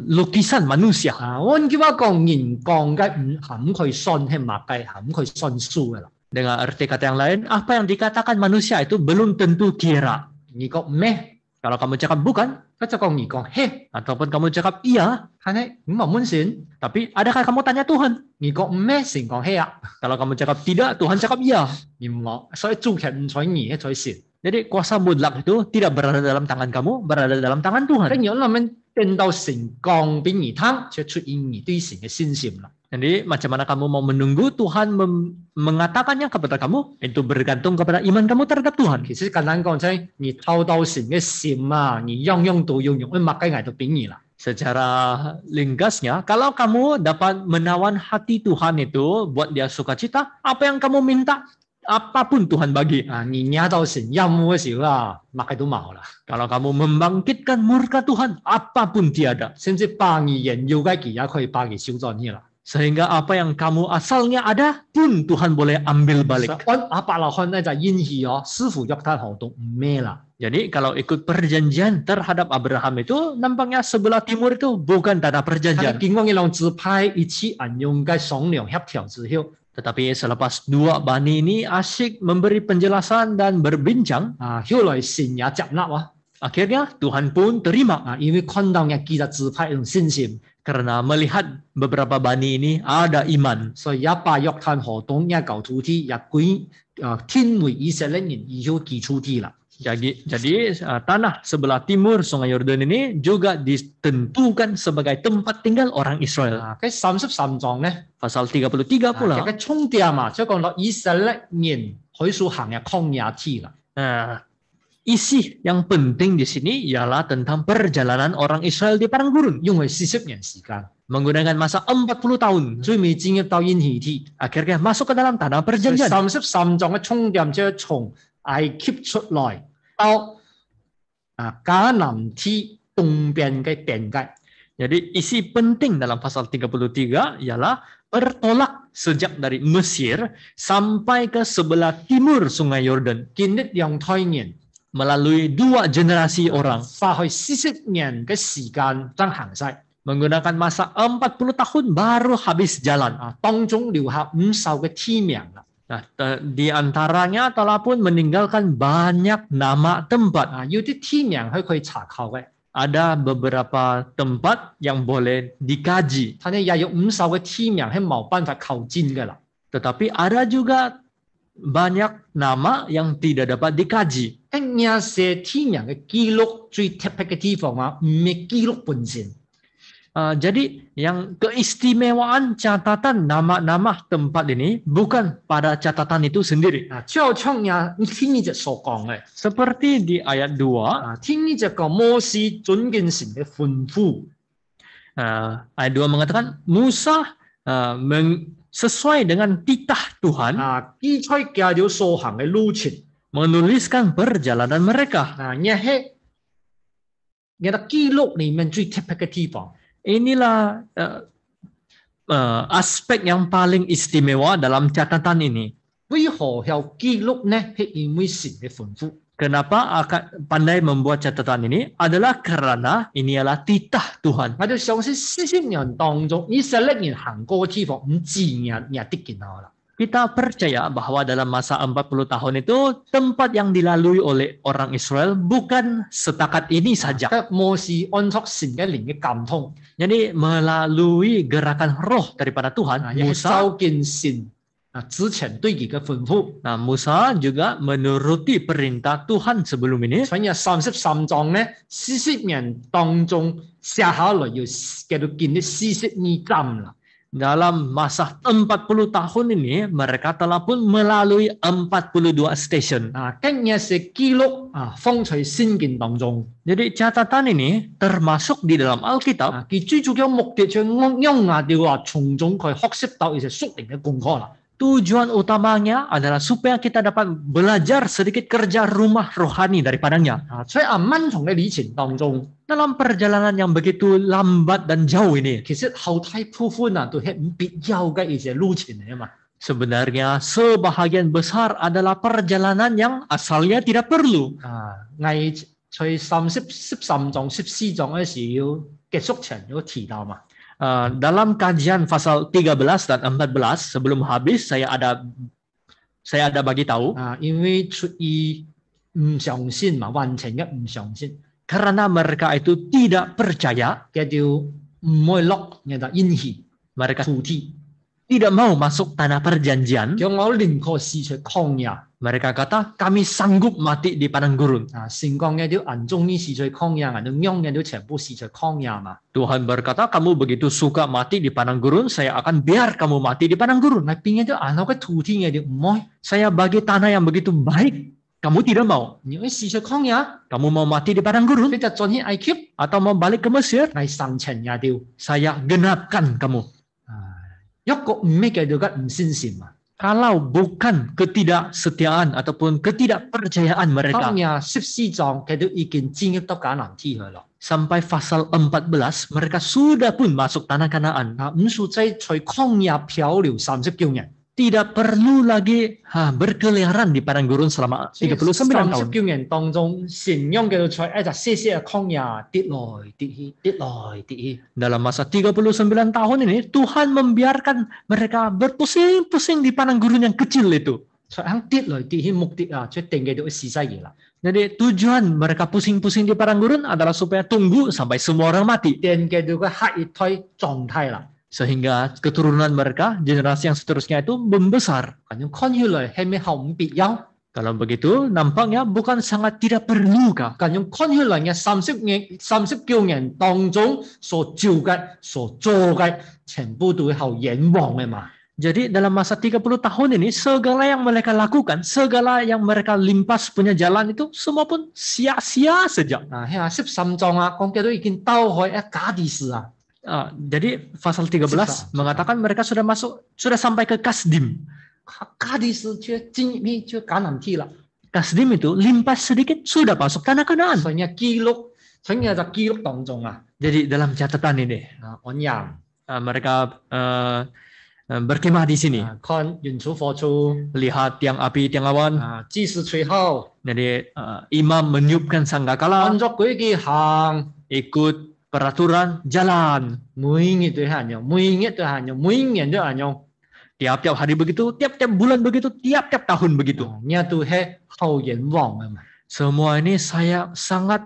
A: lukisan manusia.
B: 按句話講，人講嘅唔肯佢信係默嘅，肯佢信書嘅啦。
A: Dengan arti kata yang lain, apa yang dikatakan manusia itu belum tentu kira.
B: 你講咩？
A: Kalau kamu cakap bukan,
B: 佢就講你講係，
A: ataupun kamu cakap iya,
B: 係咪？唔係滿神，
A: tapi adakah kamu tanya Tuhan?
B: 你講咩？神講係啊，
A: Kalau kamu cakap tidak, Tuhan cakap iya.
B: 唔我，所以主權唔在你，係在神。
A: Jadi kuasa mutlak itu tidak berada dalam tangan kamu, berada dalam tangan Tuhan.
B: 跟住我諗變到神降俾你聽，就出現你對神嘅信心啦。
A: Jadi macam mana kamu mau menunggu Tuhan mengatakannya kepada kamu, itu bergantung kepada iman kamu terhadap Tuhan.
B: 其實簡單講，即係你偷到神嘅心啊，你樣樣都要用，乜嘅嘢都俾你啦。
A: Secara ringkasnya, kalau kamu dapat menawan hati Tuhan itu buat dia sukacita, apa yang kamu minta, apapun Tuhan bagi.
B: 啊，你惹到神厭惡嘅時候啊，乜嘅都冇啦。
A: Kalau kamu membangkitkan murka Tuhan, apapun tiada.
B: 甚至百二人要嘅嘢，可以百二少咗你啦。
A: Sehingga apa yang kamu asalnya ada pun Tuhan boleh ambil balik.
B: 按阿伯拉罕咧就應許哦，師傅約旦河都唔咩啦。
A: Jadi kalau ikut perjanjian terhadap Abraham itu, nampaknya sebelah timur itu bukan tanah
B: 佢
A: perjanjian.
B: 經過呢兩支派一起按用嘅商量協調之後，
A: Tetapi selepas dua bani ini asyik memberi penjelasan dan berbincang,
B: 啊，後來神也接納啊，
A: akhirnya Tuhan pun terima.
B: 啊，因為看到嘅幾隻支派用信心，
A: Karena melihat beberapa bani ini ada iman.
B: 所以也把約旦河東也舊土地也歸天為以色列人以後基礎地啦。
A: Jadi tanah sebelah timur Sungai Yordan ini juga ditentukan sebagai tempat tinggal orang Israel.
B: 啊，佢33章咧，
A: Pasal 33 pula.
B: 嘅重點啊，即係講到以色列人佢所行嘅曠野地啦。
A: Nah, isi yang penting di sini ialah tentang perjalanan orang Israel di padang gurun
B: 因為40年時間，
A: menggunakan masa 40 tahun.
B: 最尾進入到應許地。
A: Akhirnya masuk ke dalam tanah perjanjian.
B: 33章嘅重點就係從埃及出來到迦南地東邊嘅邊界。
A: Jadi isi penting dalam pasal 33 ialah bertolak sejak dari Mesir sampai ke sebelah timur Sungai Yordan
B: 經歷兩代人，
A: melalui dua generasi orang
B: 花去40年嘅時間真行晒。
A: menggunakan masa 40 tahun baru habis jalan.
B: 啊，當中留下50嘅地名啦。
A: Nah, di antaranya telah pun meninggalkan banyak nama tempat.
B: 啊，有啲地名佢可以查考嘅，
A: Ada beberapa tempat yang boleh dikaji,
B: 但係也有50嘅地名係冇辦法靠近嘅啦。
A: tetapi ada juga banyak nama yang tidak dapat dikaji.
B: 咁呢些地名嘅記錄最特別嘅地方啊，唔係記錄本身。
A: Jadi yang keistimewaan catatan nama-nama tempat ini bukan pada catatan itu sendiri.
B: 啊，就好像呢聽呢隻所講嘅，
A: Seperti di ayat 2,
B: 啊，聽呢隻講摩西遵敬神嘅吩咐，
A: ayat 2 mengatakan Musa sesuai dengan titah Tuhan
B: 啊，記出教了所行嘅路程，
A: menuliskan perjalanan mereka.
B: 啊，呢係呢個記錄裡面最特別嘅地方。
A: Inilah aspek yang paling istimewa dalam catatan ini.
B: 為何有記錄呢？係因為神嘅吩咐。
A: Kenapa akan pandai membuat catatan ini? Adalah karena ini adalah titah Tuhan.
B: 我哋相信40年當中，以色列人行過嘅地方唔自然也得見到啦。
A: Kita percaya bahwa dalam masa 40 tahun itu tempat yang dilalui oleh orang Israel bukan setakat ini saja.
B: 摩西按照神嘅靈嘅感通，
A: Jadi melalui gerakan roh daripada Tuhan,
B: 啊，亦係
A: Musa,
B: 受見神啊之前對佢嘅吩咐。
A: nah Musa juga menuruti perintah Tuhan sebelum ini.
B: 所以33章呢，40年當中寫下來要叫做建立42站啦。
A: Dalam masa 40 tahun ini mereka telah pun melalui 42 station.
B: 啊，跟呢是記錄啊放在聖經當中。
A: Jadi catatan ini termasuk di dalam Alkitab.
B: 啊，佢最主要目的就係讓我哋話從中佢學習到一些屬靈嘅功課啦。
A: Tujuan utamanya adalah supaya kita dapat belajar sedikit kerja rumah rohani daripadanya.
B: 啊，所以啊，漫長嘅旅程當中，
A: Dalam perjalanan yang begitu lambat dan jauh ini,
B: 其實後大部分啊都係唔必要嘅一些路程嚟啊嘛。
A: sebenarnya sebahagian besar adalah perjalanan yang asalnya tidak perlu.
B: 啊，藝在13章、14章嘅時候結束前有提到嘛。
A: Dalam kajian pasal 13 dan 14 sebelum habis saya ada bagi tahu
B: 啊，因為出於唔相信嘛，完全嘅唔相信，
A: karena mereka itu tidak percaya,
B: 叫做唔會落嘅就應許
A: mereka
B: 土地，
A: tidak mau masuk tanah perjanjian,
B: 叫我寧可試出曠野，
A: Mereka kata, kami sanggup mati di padang gurun.
B: 神講嘅啲銀中呢是在曠野，銀中央嘅啲全部是在曠野嘛。
A: Tuhan berkata, kamu begitu suka mati di padang gurun, saya akan biar kamu mati di padang gurun.
B: 嗱邊嘅啲銀口嘅土天嘅啲唔愛，
A: Saya bagi tanah yang begitu baik, kamu tidak mau.
B: 如果是在曠野，
A: Kamu mau mati di padang gurun
B: 你就進去埃及，
A: atau mau balik ke Mesir?
B: 係神情也掉。
A: Saya genapkan kamu.
B: 一個唔咩嘅就嘅唔先善嘛。
A: Kalau bukan ketidaksetiaan ataupun ketidakpercayaan mereka,
B: 當日14章佢都已經進入到迦南地去啦。
A: sampai pasal 14 mereka sudah pun masuk tanah Kanaan.
B: 唔屬在在曠野漂流39年，
A: Tidak perlu lagi berkeliaran di padang gurun selama 39 tahun.
B: 39年當中，神讓佢哋在一隻細細嘅曠野跌來跌去，跌來跌去。
A: Dalam masa 39 tahun ini, Tuhan membiarkan mereka berpusing-pusing di padang gurun yang kecil itu.
B: 在響跌來跌去目的啊，就定嘅到死西嘢啦。
A: Jadi tujuan mereka pusing-pusing di padang gurun adalah supaya tunggu sampai semua orang mati.
B: 定嘅到個下一胎狀態啦。
A: Sehingga keturunan mereka, generasi yang seterusnya itu membesar.
B: 咁樣看起來係咪後唔必要？
A: Kalau begitu, nampaknya bukan sangat tidak perlu kah?
B: 咁樣看起來嘅39年當中所做嘅、所做嘅，全部都係後延旺嘅嘛。
A: Jadi dalam masa 30 tahun ini, segala yang mereka lakukan, segala yang mereka limpas punya jalan itu, semua pun sia-sia saja.
B: 啊，係啊，13章啊，講嘅都已經兜開一假啲事啊。
A: Jadi pasal 13 mengatakan mereka sudah sampai ke Kasdim.
B: 假啲事就進入就迦南地啦。
A: Kasdim itu limpas sedikit sudah masuk tanah Kanaan.
B: 所以記錄，所以就記錄當中啊，
A: Jadi dalam catatan ini
B: 安陽
A: mereka berkemah di sini.
B: 看遠處火柱
A: Lihat tiang api, tiang awan.
B: 祭司吹號，
A: Jadi imam meniupkan sangkakala,
B: 按照規矩行，
A: ikut peraturan jalan.
B: 每日都係咁，每日都係咁，每年都係咁，
A: Tiap-tiap hari begitu, tiap-tiap bulan begitu, tiap-tiap tahun begitu.
B: 呢都係後延旺嘅嘛。
A: Semua ini saya sangat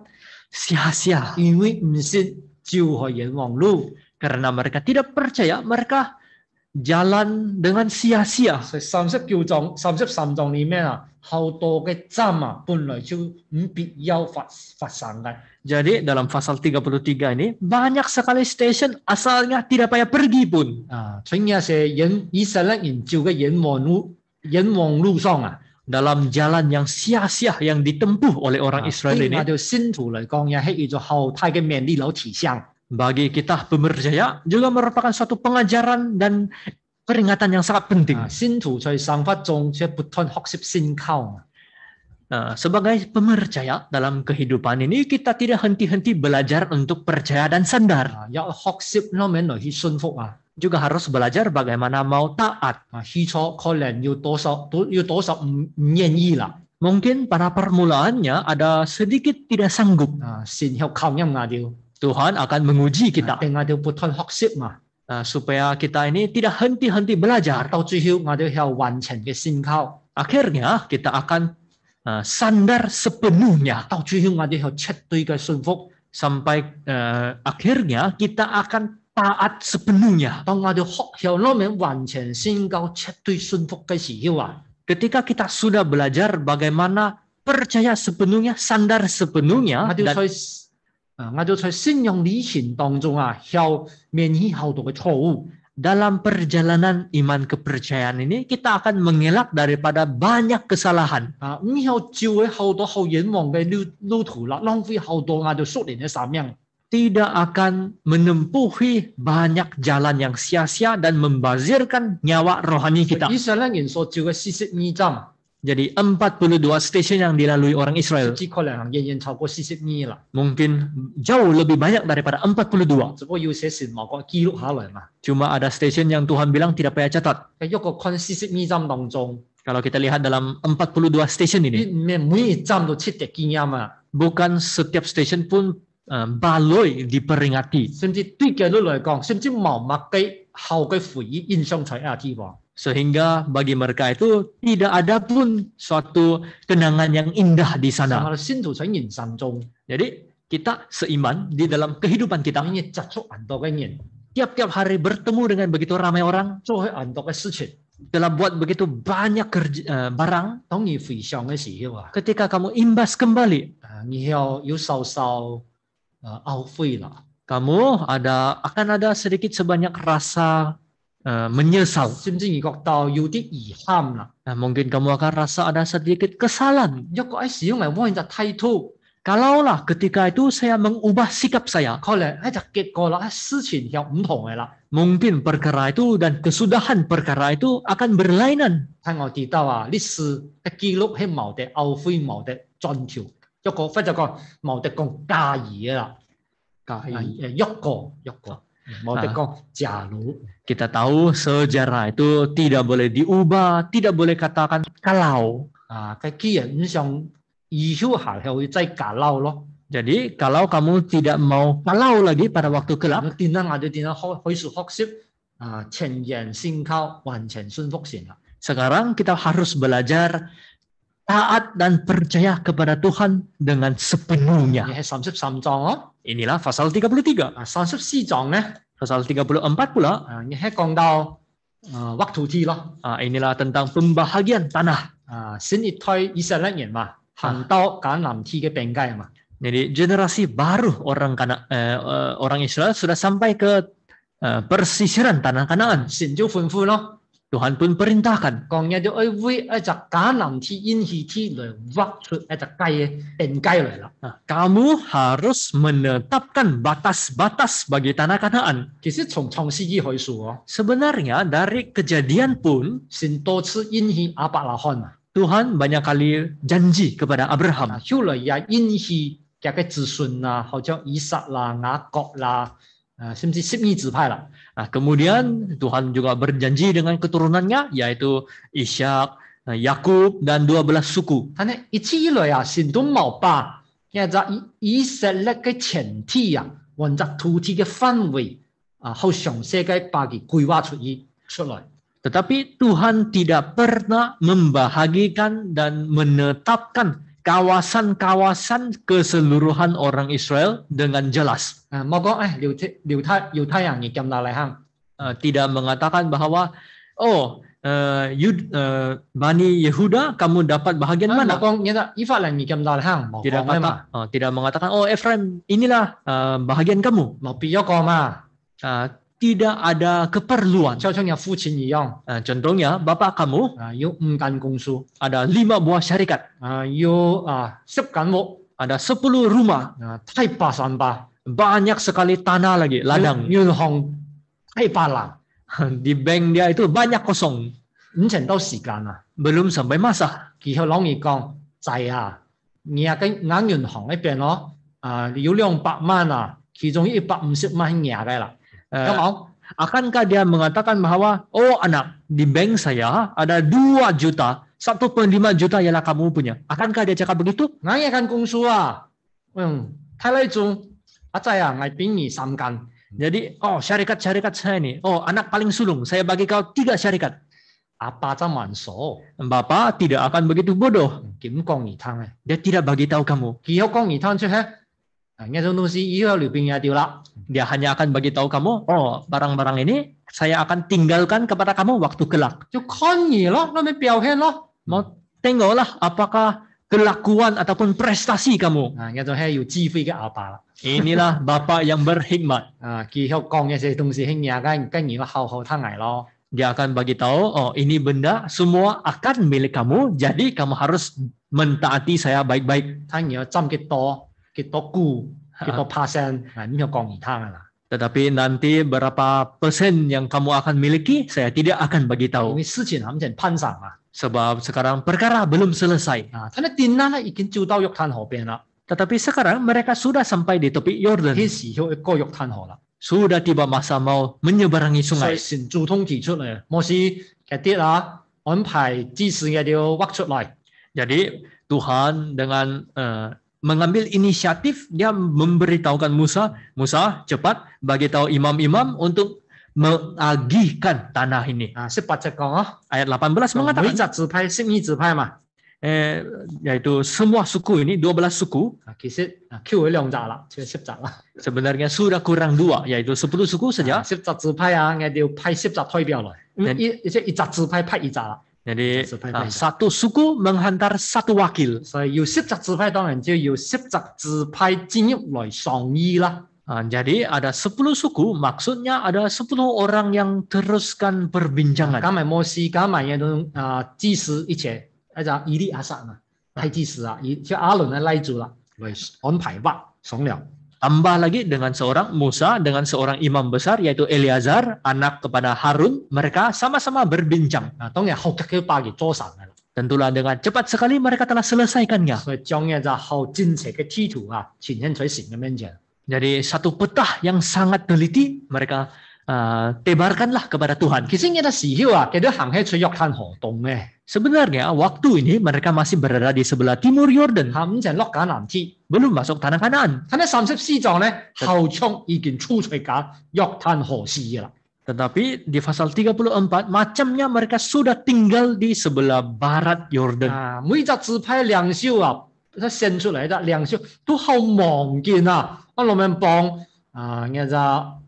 A: sia-sia.
B: 因為唔信就後延旺路，
A: Karena mereka tidak percaya, mereka jalan dengan sia-sia.
B: 所以33章裡面啊，好多嘅站啊，本來就唔必要發生嘅。
A: Jadi dalam pasal 33 ini banyak sekali stasiun asalnya tidak payah pergi pun.
B: 所以呢些以色列人照嘅延旺路上啊。
A: Dalam jalan yang sia-sia yang ditempuh oleh orang Israel
B: 對
A: ini,
B: 我哋信徒嚟講，也係叫做後太嘅勉勵樓提倡。
A: bagi kita pemerjaya juga merupakan suatu pengajaran dan peringatan yang sangat penting.
B: 信徒在生活中卻不斷學習信靠。
A: Sebagai pemerjaya dalam kehidupan ini, kita tidak henti-henti belajar untuk percaya dan sandar.
B: 有學習裡面來去信服啊。
A: Juga harus belajar bagaimana mau taat.
B: 起初可能要多少唔願意啦。
A: Mungkin pada permulaannya ada sedikit tidak sanggup.
B: 神要靠音亞掉，
A: Tuhan akan menguji kita
B: 定亞掉不斷學習嘛。
A: supaya kita ini tidak henti-henti belajar.
B: 到最後我哋有完全嘅信靠，
A: Akhirnya kita akan sandar sepenuhnya.
B: 到最後我哋有絕對嘅信服。
A: Sampai akhirnya kita akan taat sepenuhnya.
B: 當我哋學校裡面完全信靠、絕對信服嘅時候啊，
A: Ketika kita sudah belajar bagaimana percaya sepenuhnya, sandar sepenuhnya,
B: 我哋在信仰旅程當中啊，有免疫好多嘅錯誤。
A: dalam perjalanan iman kepercayaan ini kita akan mengelak daripada banyak kesalahan.
B: 唔有照會好多後延旺嘅路途啦，浪費好多我哋屬靈嘅生命。
A: Tidak akan menempuhi banyak jalan yang sia-sia dan membazirkan nyawa rohani kita.
B: 以上咧人所照嘅42站，
A: Jadi 42 stasiun yang dilalui orang Israel.
B: 只可能仍然超過42啦。
A: Mungkin jauh lebih banyak daripada 42.
B: 只不過要寫神話個記錄下來嘛。
A: Cuma ada stasiun yang Tuhan bilang tidak payah catat.
B: 喺一個看42站當中，
A: Kalau kita lihat dalam 42 stasiun ini,
B: 每一站都切嘅經驗啊，
A: bukan setiap stasiun pun baloi diperingati.
B: 甚至對佢哋嚟講，甚至盲目嘅後嘅回憶印象才係啲喎。
A: Sehingga bagi mereka itu tidak ada pun suatu kenangan yang indah di
B: 我
A: sana.
B: 哋先徒喺人生中，
A: Jadi kita seiman di dalam kehidupan kita,
B: 要接觸很多嘅人，
A: tiap-tiap hari bertemu dengan begitu ramai orang,
B: 做很多嘅事情，
A: telah buat begitu banyak barang,
B: 當你回上嘅時候啊，
A: ketika kamu imbas kembali,
B: 你要受懊悔啦，
A: kamu akan ada sedikit sebanyak rasa menyesal.
B: 甚至你覺到有啲遺憾啦。
A: Nah, mungkin kamu akan rasa ada sedikit kesalahan.
B: 若果喺使用嚟幫就睇到，
A: Kalaulah ketika itu saya mengubah sikap saya,
B: 可能喺就結果啦，事情又唔同嘅啦。
A: mungkin perkara itu dan kesudahan perkara itu akan berlainan.
B: 睇我哋到啊，歷史嘅記錄係冇得懊悔，冇得盡條，一個或者講冇得講介意嘅啦，一個冇得講假如。
A: Kita tahu sejarah itu tidak boleh diubah, tidak boleh katakan kalau.
B: 嘅既然唔想以後下後再假撈咯，
A: Jadi kalau kamu tidak mau kalau lagi pada waktu kelak,
B: 點解我哋點樣開始學習全然信靠，完全信服神啦？
A: sekarang kita harus belajar taat dan percaya kepada Tuhan dengan
B: 你
A: sepenuhnya.
B: 係33章咯，
A: Inilah pasal 33.
B: 34章咧，
A: Pasal 34 pula,
B: 你係講到畫土地咯，
A: inilah tentang pembahagian tanah.
B: 新一代以色列人嘛，行到橄欖地嘅邊界嘛，
A: Jadi generasi baru orang Israel sudah sampai ke persisiran tanah Kanaan.
B: 神就吩咐咯，
A: Tuhan pun perintahkan,
B: 講嘢就愛為一隻橄欖地、應許地嚟畫出一隻界嘅邊界嚟啦。
A: kamu harus menetapkan batas-batas bagi tanah Kanaan.
B: 其實從創世記開始哦，
A: Sebenarnya dari kejadian pun
B: 神多次應許亞伯拉罕啊，
A: Tuhan banyak kali janji kepada Abraham.
B: 後來也應許佢嘅子孫啊，好似以撒啦、雅各啦，甚至12支派啦。
A: Nah, kemudian Tuhan juga berjanji dengan keturunannya, yaitu Ishak, Yakub, dan 12 suku.
B: 但係一直以來啊，神都冇把一隻以色列嘅前提啊，或者土地嘅範圍好詳細嘅把佢規劃出來。
A: Tetapi Tuhan tidak pernah membahagikan dan menetapkan kawasan-kawasan keseluruhan orang Israel dengan jelas.
B: 冇講猶太人嘅咁大嚟行，
A: Tidak mengatakan bahwa Bani Yehuda kamu dapat bahagian
B: 冇
A: mana.
B: 講以法蓮嘅咁大嚟行，冇
A: Tidak
B: 講嘅嘛，
A: tidak mengatakan Efraim inilah bahagian kamu.
B: 冇必要講嘛，
A: Tidak ada keperluan.
B: 就像你父親一樣，
A: Contohnya bapak kamu
B: 要5間公司，
A: ada 5 buah syarikat,
B: 要10間屋，
A: ada 10 rumah,
B: 太巴三巴，
A: banyak sekali tanah lagi, ladang.
B: 銀行太巴啦，
A: Di bank dia itu banyak kosong,
B: 5成到時間啊，
A: belum sampai masa.
B: 其後朗兒講仔啊，你嘅銀行呢邊咯，要200萬啊，其中150萬係嘅啦，咁講。
A: Akankah dia mengatakan bahwa anak di bank saya ada 2 juta, 1,5 juta ialah kamu punya. Akankah dia cakap begitu?
B: 我一間公司啊，睇嚟做阿仔啊，我俾你3間，
A: Jadi syarikat-syarikat saya ini, anak paling sulung, saya bagi kau 3 syarikat.
B: 阿爸就問數，
A: Bapak tidak akan begitu bodoh.
B: 點講而攤嘅？
A: Dia tidak bagi tahu kamu.
B: 佢有講而攤出嚟，呢種東西以後裏邊也掉啦，
A: Dia hanya akan bagi tahu kamu, barang-barang ini saya akan tinggalkan kepada kamu waktu kelak.
B: 就看你咯，那咪表現咯，
A: Mau tengoklah apakah kelakuan ataupun prestasi kamu.
B: 呢種係要智慧嘅阿爸啦。
A: Inilah Bapak yang berhikmat.
B: 佢後講嘅些東西係嘢跟住好好聽捱咯。
A: Dia akan bagi tahu, ini benda semua akan milik kamu, jadi kamu harus mentaati saya baik-baik.
B: 睇你要針幾多股幾多%，咁就講而攤噶啦。
A: Tetapi nanti berapa persen yang kamu akan miliki, saya tidak akan bagi
B: 因
A: tahu.
B: 為事前冚成攀上啊，
A: Sebab sekarang perkara belum selesai.
B: 睇你電單咧已經照到約旦河邊啦，
A: Tetapi sekarang mereka sudah sampai di tepi Yordan.
B: 幾時要過約旦河啦？
A: Sudah tiba masa mau menyeberangi
B: 所以
A: sungai.
B: 神主動提出嚟，摩西嘅啲安排指示嘅要畫出嚟。
A: Jadi Tuhan dengan mengambil inisiatif, dia memberitahukan Musa, cepat bagi tahu imam-imam untuk mengagihkan tanah ini.
B: 18節講啊，
A: Ayat 18
B: 每
A: mengatakan,
B: 隻支派12支派嘛，
A: yaitu semua suku ini 12 suku
B: 其實Q 咗2集啦，即係10集啦。
A: sebenarnya sudah kurang 2 yaitu 10 suku saja.
B: 10集支派我哋要派10集代表來，即係一集支派派一集啦。
A: Jadi satu suku menghantar satu wakil.
B: 所以要10集支派當然就要10集支派進入來商議啦。
A: Jadi ada 10 suku, maksudnya ada 10 orang yang teruskan perbincangan.
B: 加埋摩西，加埋嗰種祭司一齊，一就以利亞撒嘛，派祭司啊，就亞倫嚟拉住啦，嚟安排吧，商量。
A: Tambah lagi dengan seorang Musa, dengan seorang imam besar yaitu Eleazar, anak kepada Harun, mereka sama-sama berbincang.
B: 當然後腳把佢做神嘅啦，
A: Tentulah dengan cepat sekali mereka telah selesaikannya.
B: 所以將嘅就後精確嘅地圖呈現在神嘅面前。
A: Jadi satu peta yang sangat teliti mereka tebarkanlah kepada Tuhan.
B: 其實呢個時候佢都行喺出約旦河東嘅，
A: Sebenarnya waktu ini mereka masih berada di sebelah timur Yordan,
B: 下午就落迦南地。
A: belum masuk tanah Kanaan.
B: 睇呢34章咧，後窗已經出出架約旦河市嘅啦。
A: Tetapi di pasal 34 macamnya mereka sudah tinggal di sebelah barat Yordan.
B: 每隻支派領袖一選出嚟嘅領袖都好忙見啊！我裏面幫呢就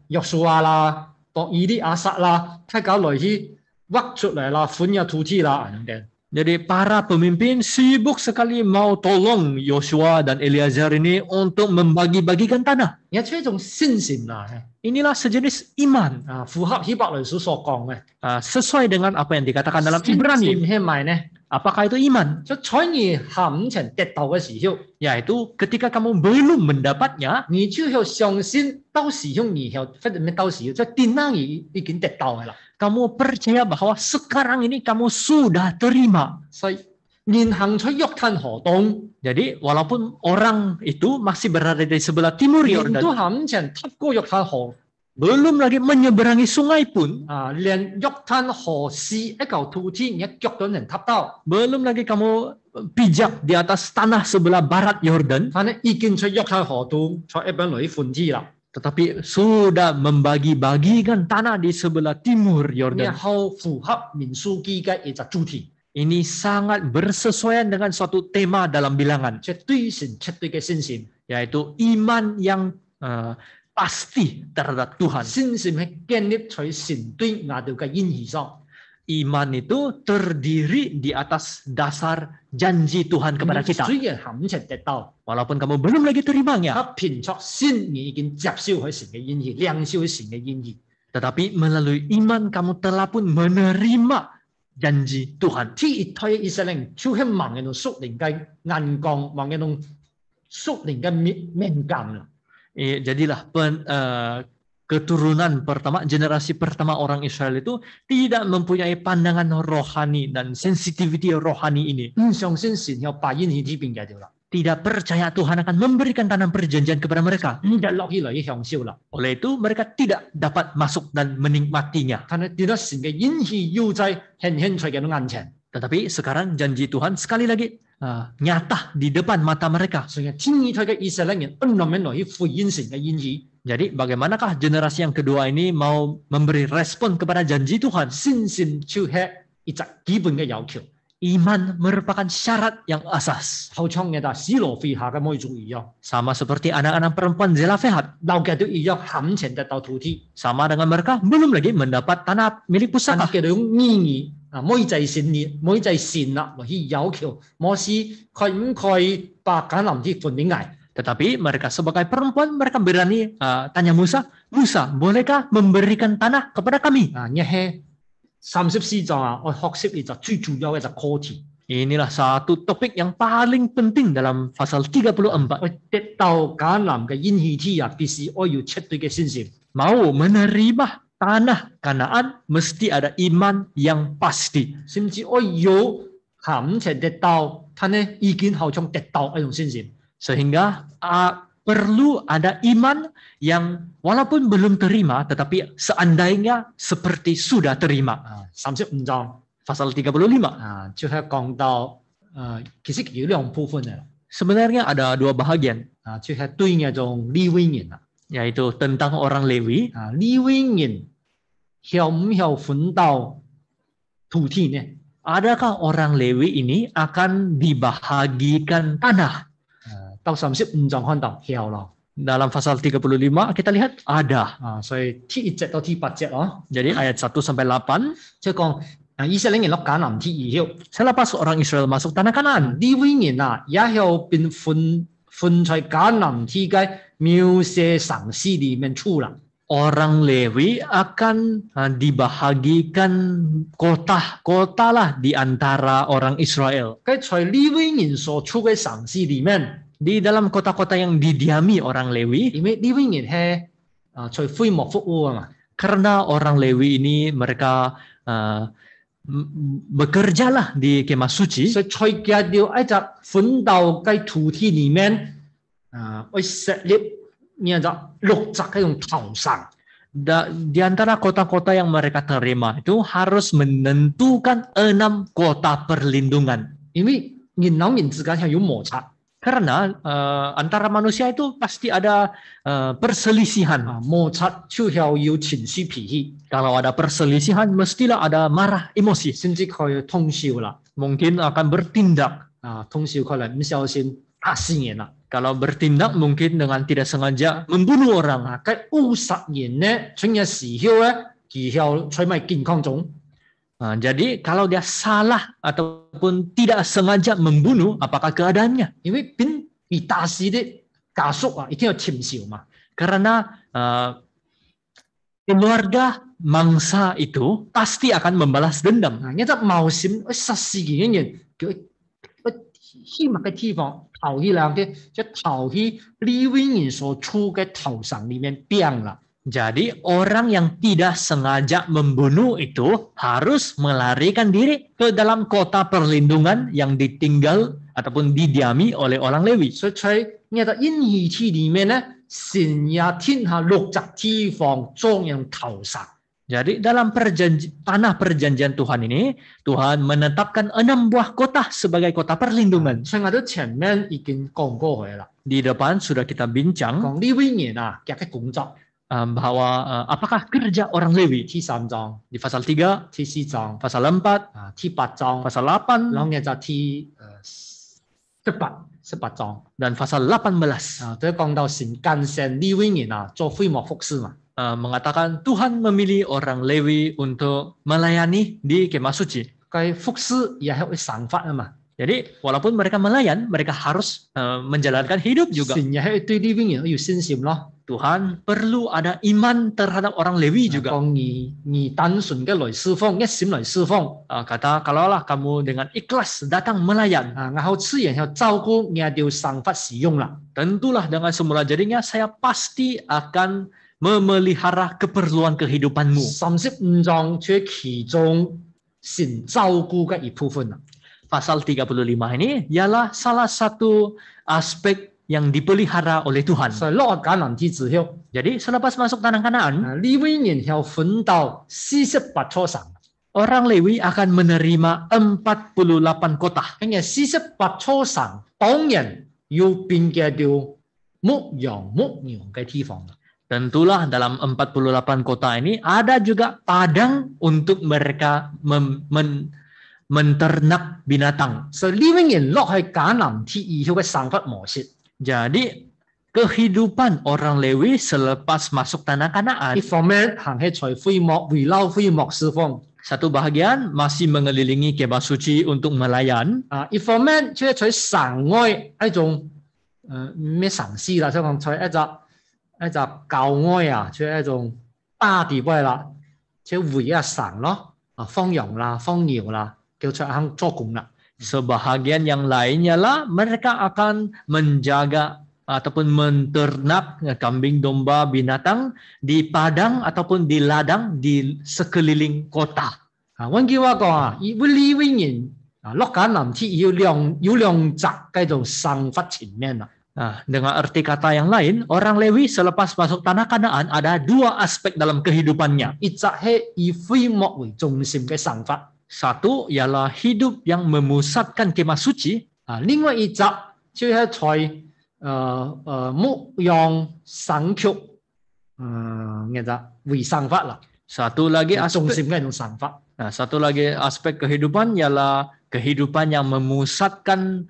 B: 約書亞啦，幫以利亞撒啦，睇搞來去畫出嚟啦，分入土地啦，咁樣。
A: Jadi para pemimpin sibuk sekali mau tolong Yosua dan Eleazar ini untuk membagi-bagikan tanah.
B: 而且一種信心啦，
A: Inilah sejenis iman,
B: 符合希伯來書所講嘅。
A: sesuai dengan apa yang dikatakan dalam
B: 信
A: Ibrani.
B: 係咪呢？
A: Apakah itu iman?
B: 就在你下午前得到嘅時候，
A: Yaitu ketika kamu belum mendapatnya,
B: 你就要相信到時候你要或者咩到時候，即係點樣已經得到嘅啦。
A: kamu percaya bahwa sekarang ini kamu sudah terima.
B: 所以面行出約旦河東，
A: Jadi walaupun orang itu masih berada di sebelah timur
B: 面
A: Yordan,
B: 都下午前踏過約旦河。
A: belum lagi menyeberangi sungai pun,
B: 連約旦河是一嚿土地，你腳都能踏到，
A: belum lagi kamu pijak di atas tanah sebelah barat Yordan,
B: 反正已經出約旦河東，在一邊來分支啦。
A: tetapi sudah membagi-bagikan tanah di sebelah timur
B: 然
A: Yordan.
B: 後符合民數記嘅一個主題，
A: Ini sangat bersesuaian dengan suatu tema dalam bilangan,
B: 絕對神絕對嘅信心，
A: yaitu iman yang pasti terhadap Tuhan.
B: 信心係建立在神對我哋嘅應許上。
A: Iman itu terdiri di atas dasar janji Tuhan kepada kita.
B: 雖然下午前得到，
A: Walaupun kamu belum lagi terimanya,
B: 他憑着信你已經接受佢神嘅應許，領受神嘅應許。
A: tetapi melalui iman kamu telah pun menerima janji Tuhan.
B: 第一胎以色列人就係望嗰種屬靈嘅眼光，望嗰種屬靈嘅面感啦。
A: Jadilah keturunan pertama, generasi pertama orang Israel itu tidak mempunyai pandangan rohani dan sensitivity rohani ini.
B: 唔相信神有把應許呢邊嘅條啦，
A: Tidak percaya Tuhan akan memberikan tanah perjanjian kepada mereka.
B: 唔日落起來享受啦。
A: Oleh itu mereka tidak dapat masuk dan menikmatinya.
B: 但係見到神嘅應許要在顯現在佢哋眼前，
A: Tetapi sekarang janji Tuhan sekali lagi nyata di depan mata mereka.
B: 所以天意佢嘅以色列人不能來去回應神嘅應許，
A: Jadi bagaimanakah generasi yang kedua ini mau memberi respon kepada janji Tuhan?
B: 信心就係一隻基本嘅要求。
A: Iman merupakan syarat yang asas.
B: 後窗嘅就使羅非下嘅每族一樣，
A: Sama seperti anak-anak perempuan Zelafehat.
B: 留嘅都一樣，下午前得到土地，
A: Sama dengan mereka belum lagi mendapat tanah milik
B: 但
A: pusaka.
B: 係佢哋用意義每制善列，每制善啦來去要求摩西佢唔佢把橄欖地分俾捱。
A: Tetapi mereka sebagai perempuan mereka berani tanya Musa, Musa bolehkah memberikan tanah kepada kami?
B: 一係34章我學識你就最主要嘅就課題。
A: Inilah satu topik yang paling penting dalam pasal 34.
B: 我得到橄欖嘅應許地必須我要絕對嘅信心。
A: Mau menerima tanah Kanaan mesti ada iman yang pasti.
B: 甚至我要下午前得到，他呢已經後窗得到一種信心。
A: Sehingga perlu ada iman yang walaupun belum terima tetapi seandainya seperti sudah terima.
B: 35章
A: Pasal 35.
B: 就係講到其實有兩部分嘅，
A: Sebenarnya ada dua bahagian,
B: 就係對嗰種利未人啦。
A: yaitu tentang orang Lewi.
B: 利未人曉唔曉分到土地呢？
A: adakah orang Lewi ini akan dibahagikan tanah?
B: 到35章看到有咯，
A: Dalam pasal 35 kita lihat ada.
B: 所以第1節到第8節咯，
A: Jadi ayat 1 sampai 8,
B: 即係講以色列人落迦南地以後，
A: selepas orang Israel masuk tanah Kanaan,
B: 利未人也有變分在迦南地嘅描寫神詩裡面出啦。
A: orang Lewi akan dibahagikan kota-kota lah di antara orang Israel.
B: 佢在利未人所出嘅神詩裡面，
A: Di dalam kota-kota yang didiami orang Lewi,
B: 因為利未人係在會幕服務啊嘛，
A: karena orang Lewi ini mereka bekerjalah di kemah suci,
B: 所以在加掉一隻奮鬥嘅土地裡面，去設立呢隻六隻嗰種頭神。
A: di antara kota-kota yang mereka terima itu harus menentukan 6 kota perlindungan.
B: 因為人與人之間係有摩擦，
A: Karena antara manusia itu pasti ada perselisihan.
B: 摩擦就係有情緒脾氣，
A: Kalau ada perselisihan, mestilah ada marah emosi.
B: 甚至佢通宵啦，
A: Mungkin akan bertindak.
B: 通宵可能唔小心打死人啦。
A: Kalau bertindak mungkin dengan tidak sengaja membunuh orang.
B: 佢50人咧，出嘅時候咧，佢係在咪健康中，
A: Jadi kalau dia salah ataupun tidak sengaja membunuh, apakah keadaannya?
B: 因為被打死啲家屬一定要甜笑嘛。
A: Karena keluarga mangsa itu pasti akan membalas dendam.
B: 一隻冒險殺死嘅人，佢希望嘅地方投去兩啲，即係投去利未人所出嘅頭神裡面變啦。
A: Jadi orang yang tidak sengaja membunuh itu harus melarikan diri ke dalam kota perlindungan yang ditinggal ataupun didiami oleh orang Lewi.
B: 所以在呢個應許地裡面咧，神也天下六隻地方裝樣頭神。
A: Jadi dalam tanah perjanjian Tuhan ini, Tuhan menetapkan 6 buah kota sebagai kota perlindungan.
B: 所以我哋前面已經講過去啦，
A: Di depan sudah kita bincang
B: 講利未人嘅工作，
A: bahwa apakah kerja orang Lewi.
B: 第3章、
A: Di pasal 3,
B: 第4章、
A: pasal 4,
B: 第8章，
A: pasal 8,
B: 然後就第18章，
A: dan pasal 18.
B: 都講到神揀選利未人做會幕服侍嘛。
A: Mengatakan Tuhan memilih orang Lewi untuk melayani di kemah suci.
B: 佢服侍也係會神法啊嘛，
A: Jadi walaupun mereka melayan, mereka harus menjalankan hidup juga.
B: 神也係對利未人有信心咯。
A: Tuhan perlu ada iman terhadap orang Lewi juga.
B: 講你單純嘅來侍奉，一心來侍奉，
A: Kata kalaulah kamu dengan ikhlas datang melayan,
B: 然後自然要照顧也要神法使用啦。
A: tentulah dengan semula jadinya saya pasti akan memelihara keperluan kehidupanmu.
B: 35章卻係其中神照顧嘅一部分啦。
A: Pasal 35 ini ialah salah satu aspek yang dipelihara oleh Tuhan.
B: 所以落迦南地之後，
A: Jadi selepas masuk tanah Kanaan,
B: 利未人要分到48座城，
A: orang Lewi akan menerima 48 kota.
B: 跟住48座城當然要變嘅叫牧羊牧羊嘅地方啦。
A: Tentulah dalam 48 kota ini ada juga padang untuk mereka menternak binatang.
B: 所以利未人落去迦南地以後嘅生活模式，
A: Jadi kehidupan orang Lewi selepas masuk tanah
B: 一
A: Kanaan,
B: 方面行喺在會幕圍繞會幕侍奉，
A: satu bahagian masih mengelilingi kemah suci untuk melayan,
B: 一方面即係在城外一種咩神師啦，即係講在一隻教外即係一種大地位啦，即係圍一神咯，放羊啦、放牛啦，叫出行做工啦。
A: sebahagian yang lainnya lah mereka akan menjaga ataupun menternak kambing domba binatang di padang ataupun di ladang di sekeliling kota.
B: 我叫我講如果利未人落迦南地有兩集繼續生活前面啦。
A: Nah, dengan arti kata yang lain, orang Lewi selepas masuk tanah Kanaan ada 2 aspek dalam kehidupannya.
B: 一集係以會幕為中心嘅生活，
A: Satu ialah hidup yang memusatkan kemah suci.
B: 另外一集就係在牧羊神曲嘅為生活啦。
A: Satu lagi
B: 重
A: aspek
B: 心嘅一種神法。
A: satu lagi aspek kehidupan ialah kehidupan yang memusatkan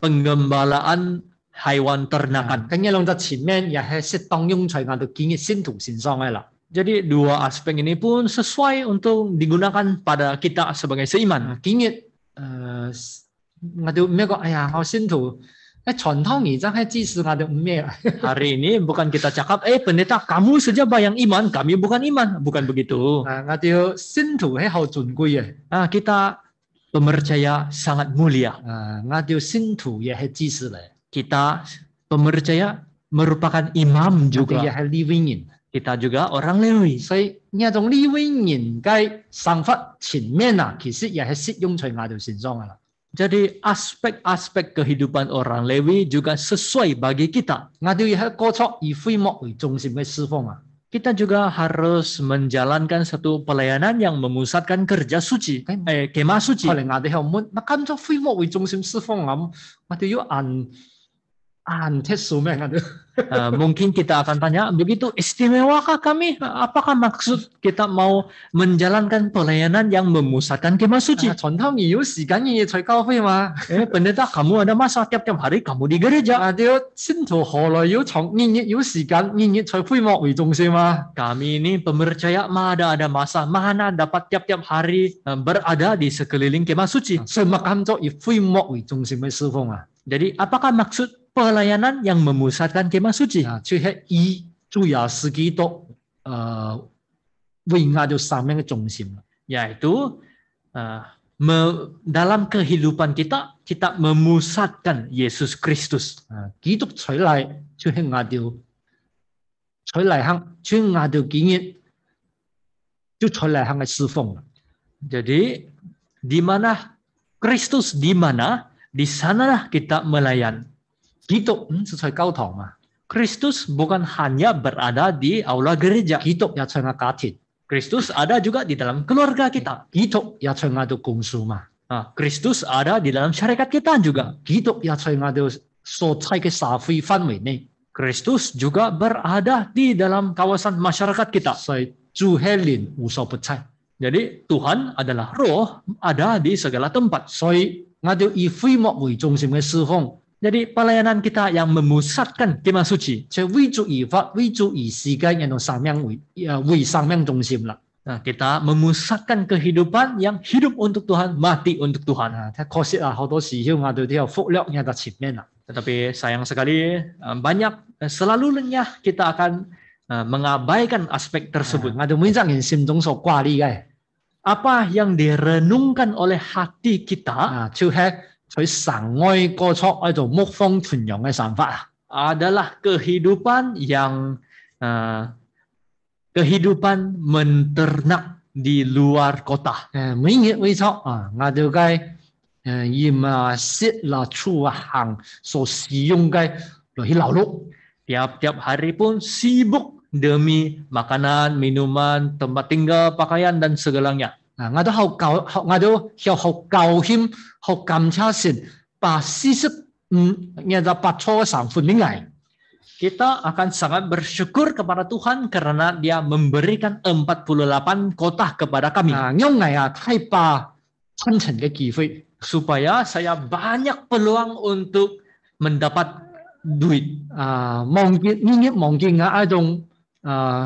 A: penggembalaan hewan ternakan.
B: 跟一兩隻前面也係適當用在我哋建議信徒身上嘅啦。
A: Jadi dua aspek ini pun sesuai untuk digunakan pada kita sebagai seiman.
B: 建議我哋咩講？哎呀，我信徒傳統而真係支持我哋唔咩啊？
A: Hari ini bukan kita cakap, pendeta kamu saja yang iman, kami bukan iman. Bukan begitu.
B: 我哋信徒係好尊貴嘅。
A: Kita pemercaya sangat mulia.
B: 我哋信徒也係支持嚟。
A: Kita pemercaya merupakan imam
B: 我哋也
A: juga.
B: 係利未人。
A: Kita juga orang Lewi.
B: 所以呢種利未人嘅神法前面啊，其實也係適用在我哋身上嘅啦。
A: Jadi aspek-aspek kehidupan orang Lewi juga sesuai bagi kita.
B: 我哋係過錯以會幕為中心嘅侍奉啊。
A: Kita juga harus menjalankan satu pelayanan yang memusatkan kerja suci, kemah suci.
B: 可能我哋係問，咁咗會幕為中心侍奉咁，我哋要按貼數咩？我哋
A: Mungkin kita akan tanya, begitu istimewakah kami? Apakah maksud kita mau menjalankan pelayanan yang memusatkan kemah suci?
B: 傳統而有時間嘅嘢在教會嘛？
A: Pendeta, kamu ada masa tiap-tiap hari kamu di gereja.
B: 我哋信徒何來要從日日有時間，日日在會幕為中心嘛？
A: Kami ini pemercaya ada masa, mana dapat tiap-tiap hari berada di sekeliling kemah suci.
B: 所以乜咁咗以會幕為中心嘅侍奉啊？
A: Jadi apakah maksud pelayanan yang memusatkan kemah suci?
B: 就係以主耶穌基督為我哋生命嘅中心。
A: Yaitu dalam kehidupan kita memusatkan Yesus Kristus.
B: 基督出嚟就係我哋出嚟行，就係我哋經驗，就出嚟行嘅侍奉。
A: Jadi di mana Kristus di mana, di sanalah kita melayan.
B: 基督就在教堂嘛，
A: Kristus bukan hanya berada di aula gereja.
B: 基督也在我家庭，
A: Kristus ada juga di dalam keluarga kita.
B: 基督也在我哋公司嘛，
A: Kristus ada di dalam syarikat kita juga.
B: 基督也在我哋所在嘅社會範圍內。
A: Kristus juga berada di dalam kawasan masyarakat kita.
B: 所以主係靈無所不在，
A: Jadi Tuhan adalah roh, ada di segala tempat.
B: 所以我哋以會幕為中心嘅侍奉，
A: Jadi pelayanan kita yang memusatkan kemah suci.
B: 就為主而發，為主而時間，然後生命為生命中心啦。
A: Kita memusatkan kehidupan yang hidup untuk Tuhan, mati untuk Tuhan.
B: 可惜啊，好多時候我哋都有忽略呢個前面啦。
A: Tetapi sayang sekali selalunya kita akan mengabaikan aspek tersebut.
B: 我哋每一個人心中所掛慮嘅
A: Apa yang direnungkan oleh hati kita
B: 就係佢神愛過錯喺度牧放傳揚嘅神法
A: adalah kehidupan yang kehidupan menternak di luar kota.
B: 每日為錯我哋嘅鹽食啦、醋行所使用嘅來去勞碌。
A: Tiap-tiap hari pun sibuk demi makanan, minuman, tempat tinggal, pakaian dan segalanya.
B: 我哋我哋要學教謙、學感謝神，把事實把錯嘅神分明嚟。
A: Kita akan sangat bersyukur kepada Tuhan karena Dia memberikan 48 kota kepada kami.
B: 因為太把親情嘅機會，
A: Supaya saya banyak peluang untuk mendapat duit.
B: 忘記喺度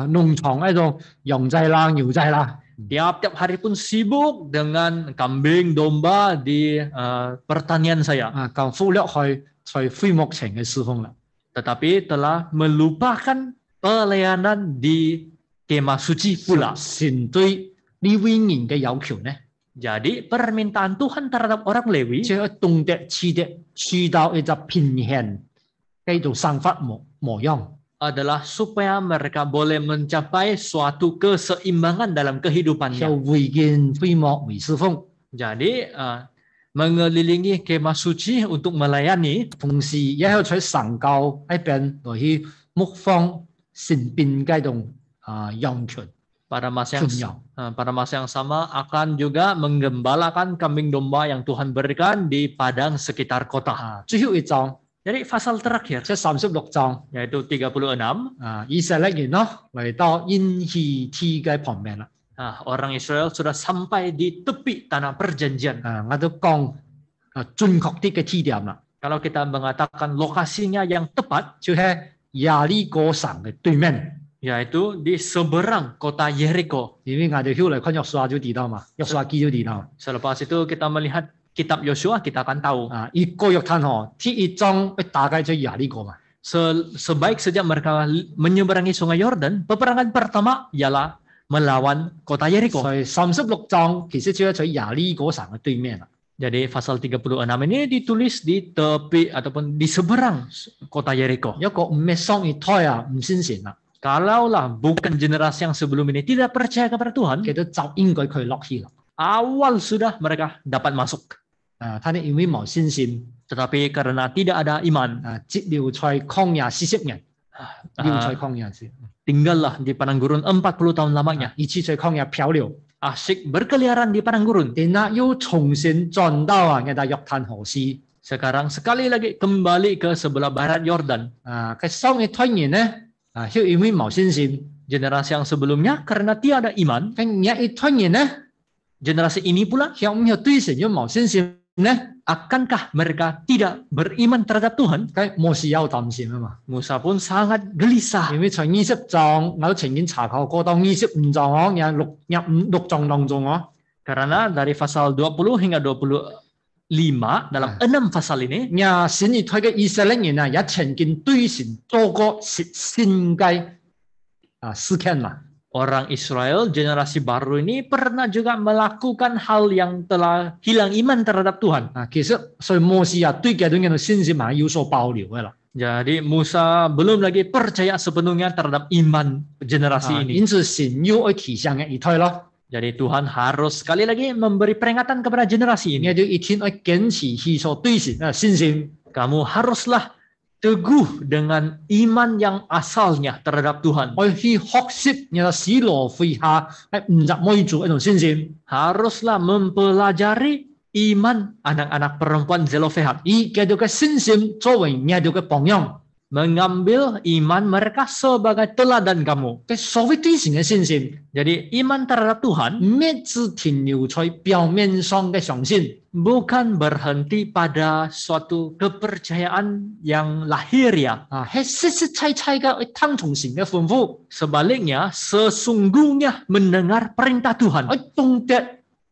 B: 農場喺度養仔啦、牛仔啦。
A: Tiap-tiap hari pun sibuk dengan kambing, domba di pertanian saya.
B: 咁忽略去在會幕前嘅侍奉啦。
A: Tetapi telah melupakan pelayanan di kemah suci pula.
B: 神對呢位人嘅要求呢，
A: Jadi permintaan Tuhan terhadap orang Lewi
B: 即係懂得知道一個平衡嘅度生活模樣。
A: adalah supaya mereka boleh mencapai suatu keseimbangan dalam
B: 就
A: kehidupannya.
B: 會見會幕為侍奉，
A: Jadi mengelilingi kemah suci untuk melayani,
B: 同時也有在神教一邊來去牧放神邊嘅種羊群
A: pada masa
B: 群羊。
A: pada masa yang sama akan juga menggembalakan kambing domba yang Tuhan berikan di padang sekitar kota.
B: 最後一章
A: Jadi pasal terakhir
B: 即36章
A: yaitu 36.
B: 以色列人咯嚟到應許地嘅旁邊啦。
A: Orang Israel sudah sampai di tepi tanah perjanjian.
B: 我都講準確啲嘅地點啦，
A: Kalau kita mengatakan lokasinya yang tepat,
B: 就係亞利哥城嘅對面。
A: yaitu di seberang kota Yeriko.
B: 因為我哋曉嚟看約書亞就知道嘛，約書亞記就知道。
A: Selepas itu kita melihat kitab Yosua, kita akan tahu
B: 一過約旦河，第一章一打開就亞利哥嘛。
A: sebaik sejak mereka menyeberangi sungai Yordan, peperangan pertama ialah melawan kota Yeriko.
B: 所以36章其實就係喺亞利哥城嘅對面啦。
A: Jadi pasal 36 ini ditulis di tepi ataupun di seberang kota Yeriko.
B: 一個唔係上一胎啊，唔先善啦，
A: Kalaulah bukan generasi yang sebelum ini tidak percaya kepada Tuhan,
B: 佢都就應該佢落去啦。
A: awal sudah mereka dapat masuk.
B: 他哋因為冇信心，
A: Tetapi karena tidak ada iman,
B: 接了在曠野40年，要在曠野時，
A: tinggallah di padang gurun 40 tahun lamanya.
B: 一次在曠野漂流，
A: Asyik berkeliaran di padang gurun.
B: 然後又重新轉到嘅約旦河西。
A: Sekarang sekali lagi kembali ke sebelah barat Yordan.
B: 佢上一胎人咧，佢因為冇信心，
A: Generasi yang sebelumnya karena tiada iman,
B: 佢而一胎人咧，
A: generasi ini pula
B: 佢唔係對神有冇信心咧，
A: akankah mereka tidak beriman terhadap Tuhan?
B: 佢冇事有擔心啊嘛。
A: Musa pun sangat gelisah.
B: 因為從20章我曾經查考過到25章哦，有六章當中哦，
A: Karena dari pasal 20 hingga 25 dalam 6 pasal ini,
B: 呀新一胎嘅以色列人啊，也曾經對神做過新嘅事件嘛。
A: orang Israel generasi baru ini pernah juga melakukan hal yang telah hilang iman terhadap Tuhan.
B: 其實所以摩西啊，對這段嘅信心係有所保留嘅啦。
A: Jadi Musa belum lagi percaya sepenuhnya terhadap iman generasi ini.
B: 因此神要去提醒嘅一胎咯，
A: Jadi Tuhan harus sekali lagi memberi peringatan kepada generasi
B: 你
A: ini.
B: 就一天去堅持佢所對神嘅信心。
A: Kamu haruslah teguh dengan iman yang asalnya terhadap Tuhan.
B: 去學習你嘅死羅會下係唔入每做一種信心，
A: Haruslah mempelajari iman anak-anak perempuan Zelofehad.
B: 以這條嘅信心作為你條嘅榜樣。
A: Mengambil iman mereka sebagai teladan kamu.
B: 嘅所謂對神嘅信心，
A: Jadi iman terhadap Tuhan
B: 唔係只停留在表面上嘅相信，
A: bukan berhenti pada suatu kepercayaan yang lahiriah.
B: 係實實在在嘅去聽從神嘅吩咐，
A: Sebaliknya, sesungguhnya mendengar perintah Tuhan.
B: 去懂得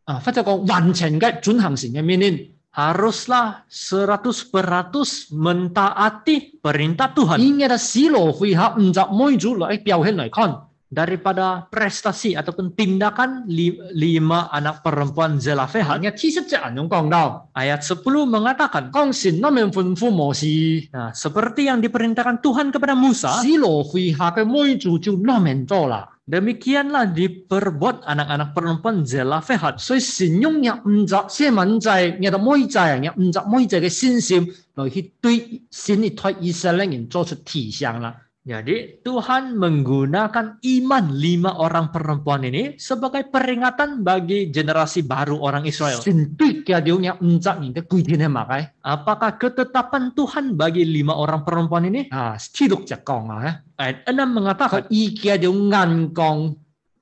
B: 或者講完全嘅遵行神嘅命令。
A: Haruslah 100% mentaati perintah Tuhan.
B: 以我哋死羅會下唔入每做來表現嚟看，
A: Daripada prestasi ataupun tindakan 5 anak perempuan Zelofehad,
B: 我30節人用講到，
A: ayat 10 mengatakan,
B: 講神那邊吩咐摩西，
A: nah, seperti yang diperintahkan Tuhan kepada Musa,
B: 死羅會下嘅每做就那邊做啦。
A: demikianlah diperbuat anak-anak perempuan Zelofehad.
B: 所以神用入唔入些文制，入到每制入唔入每制嘅信心，來去對新一代以色列人做出提醒啦。
A: Jadi Tuhan menggunakan iman 5 orang perempuan ini sebagai peringatan bagi generasi baru orang Israel.
B: 神對嘅條入唔入人嘅規定係乜嘅？
A: Apakah ketetapan Tuhan bagi 5 orang perempuan ini?
B: 第六節講啊，
A: Ayat 6 mengatakan
B: 佢以嘅條眼光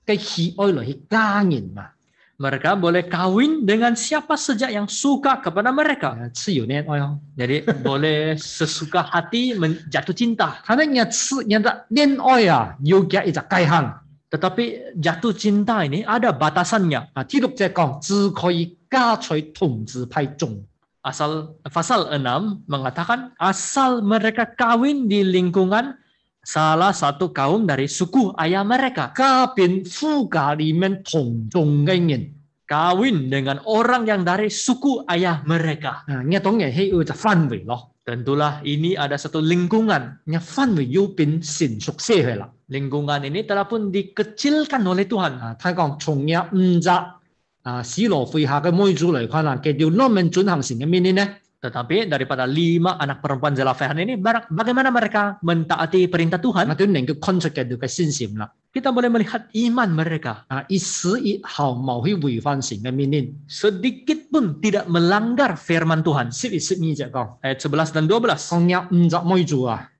B: 嘅喜愛來去加人嘛，
A: mereka boleh kawin dengan siapa saja yang suka kepada mereka.
B: 自由戀愛哦。
A: Jadi boleh sesuka hati jatuh cinta.
B: 睇你人哋戀愛啊，要嘅一隻界限。
A: Tetapi jatuh cinta ini ada batasannya.
B: 第六節講只可以嫁在同志派中。
A: Pasal 6 mengatakan asal mereka kawin di lingkungan salah satu kaum dari suku ayah mereka.
B: 家變夫家裡面同種嘅人，
A: Kawin dengan orang yang dari suku ayah mereka.
B: 我當然係要就範圍咯，
A: Tentulah ini ada satu lingkungan.
B: 我範圍要變成熟些去啦。
A: Lingkungan ini telah pun dikecilkan oleh Tuhan.
B: 睇講從入唔入死羅會下嘅每組嚟看啦，佢條那邊準行神嘅命令呢，
A: Tetapi daripada 5 anak perempuan Zelafehan ini, bagaimana mereka mentaati perintah Tuhan?
B: 我哋能夠看出嘅嘅信心啦。
A: Kita boleh melihat iman mereka.
B: 一絲一毫冇去違反神嘅命令。
A: Sedikit pun tidak melanggar firman Tuhan.
B: 12節講，
A: Ayat 11 dan 12.
B: 講有50妹族啊，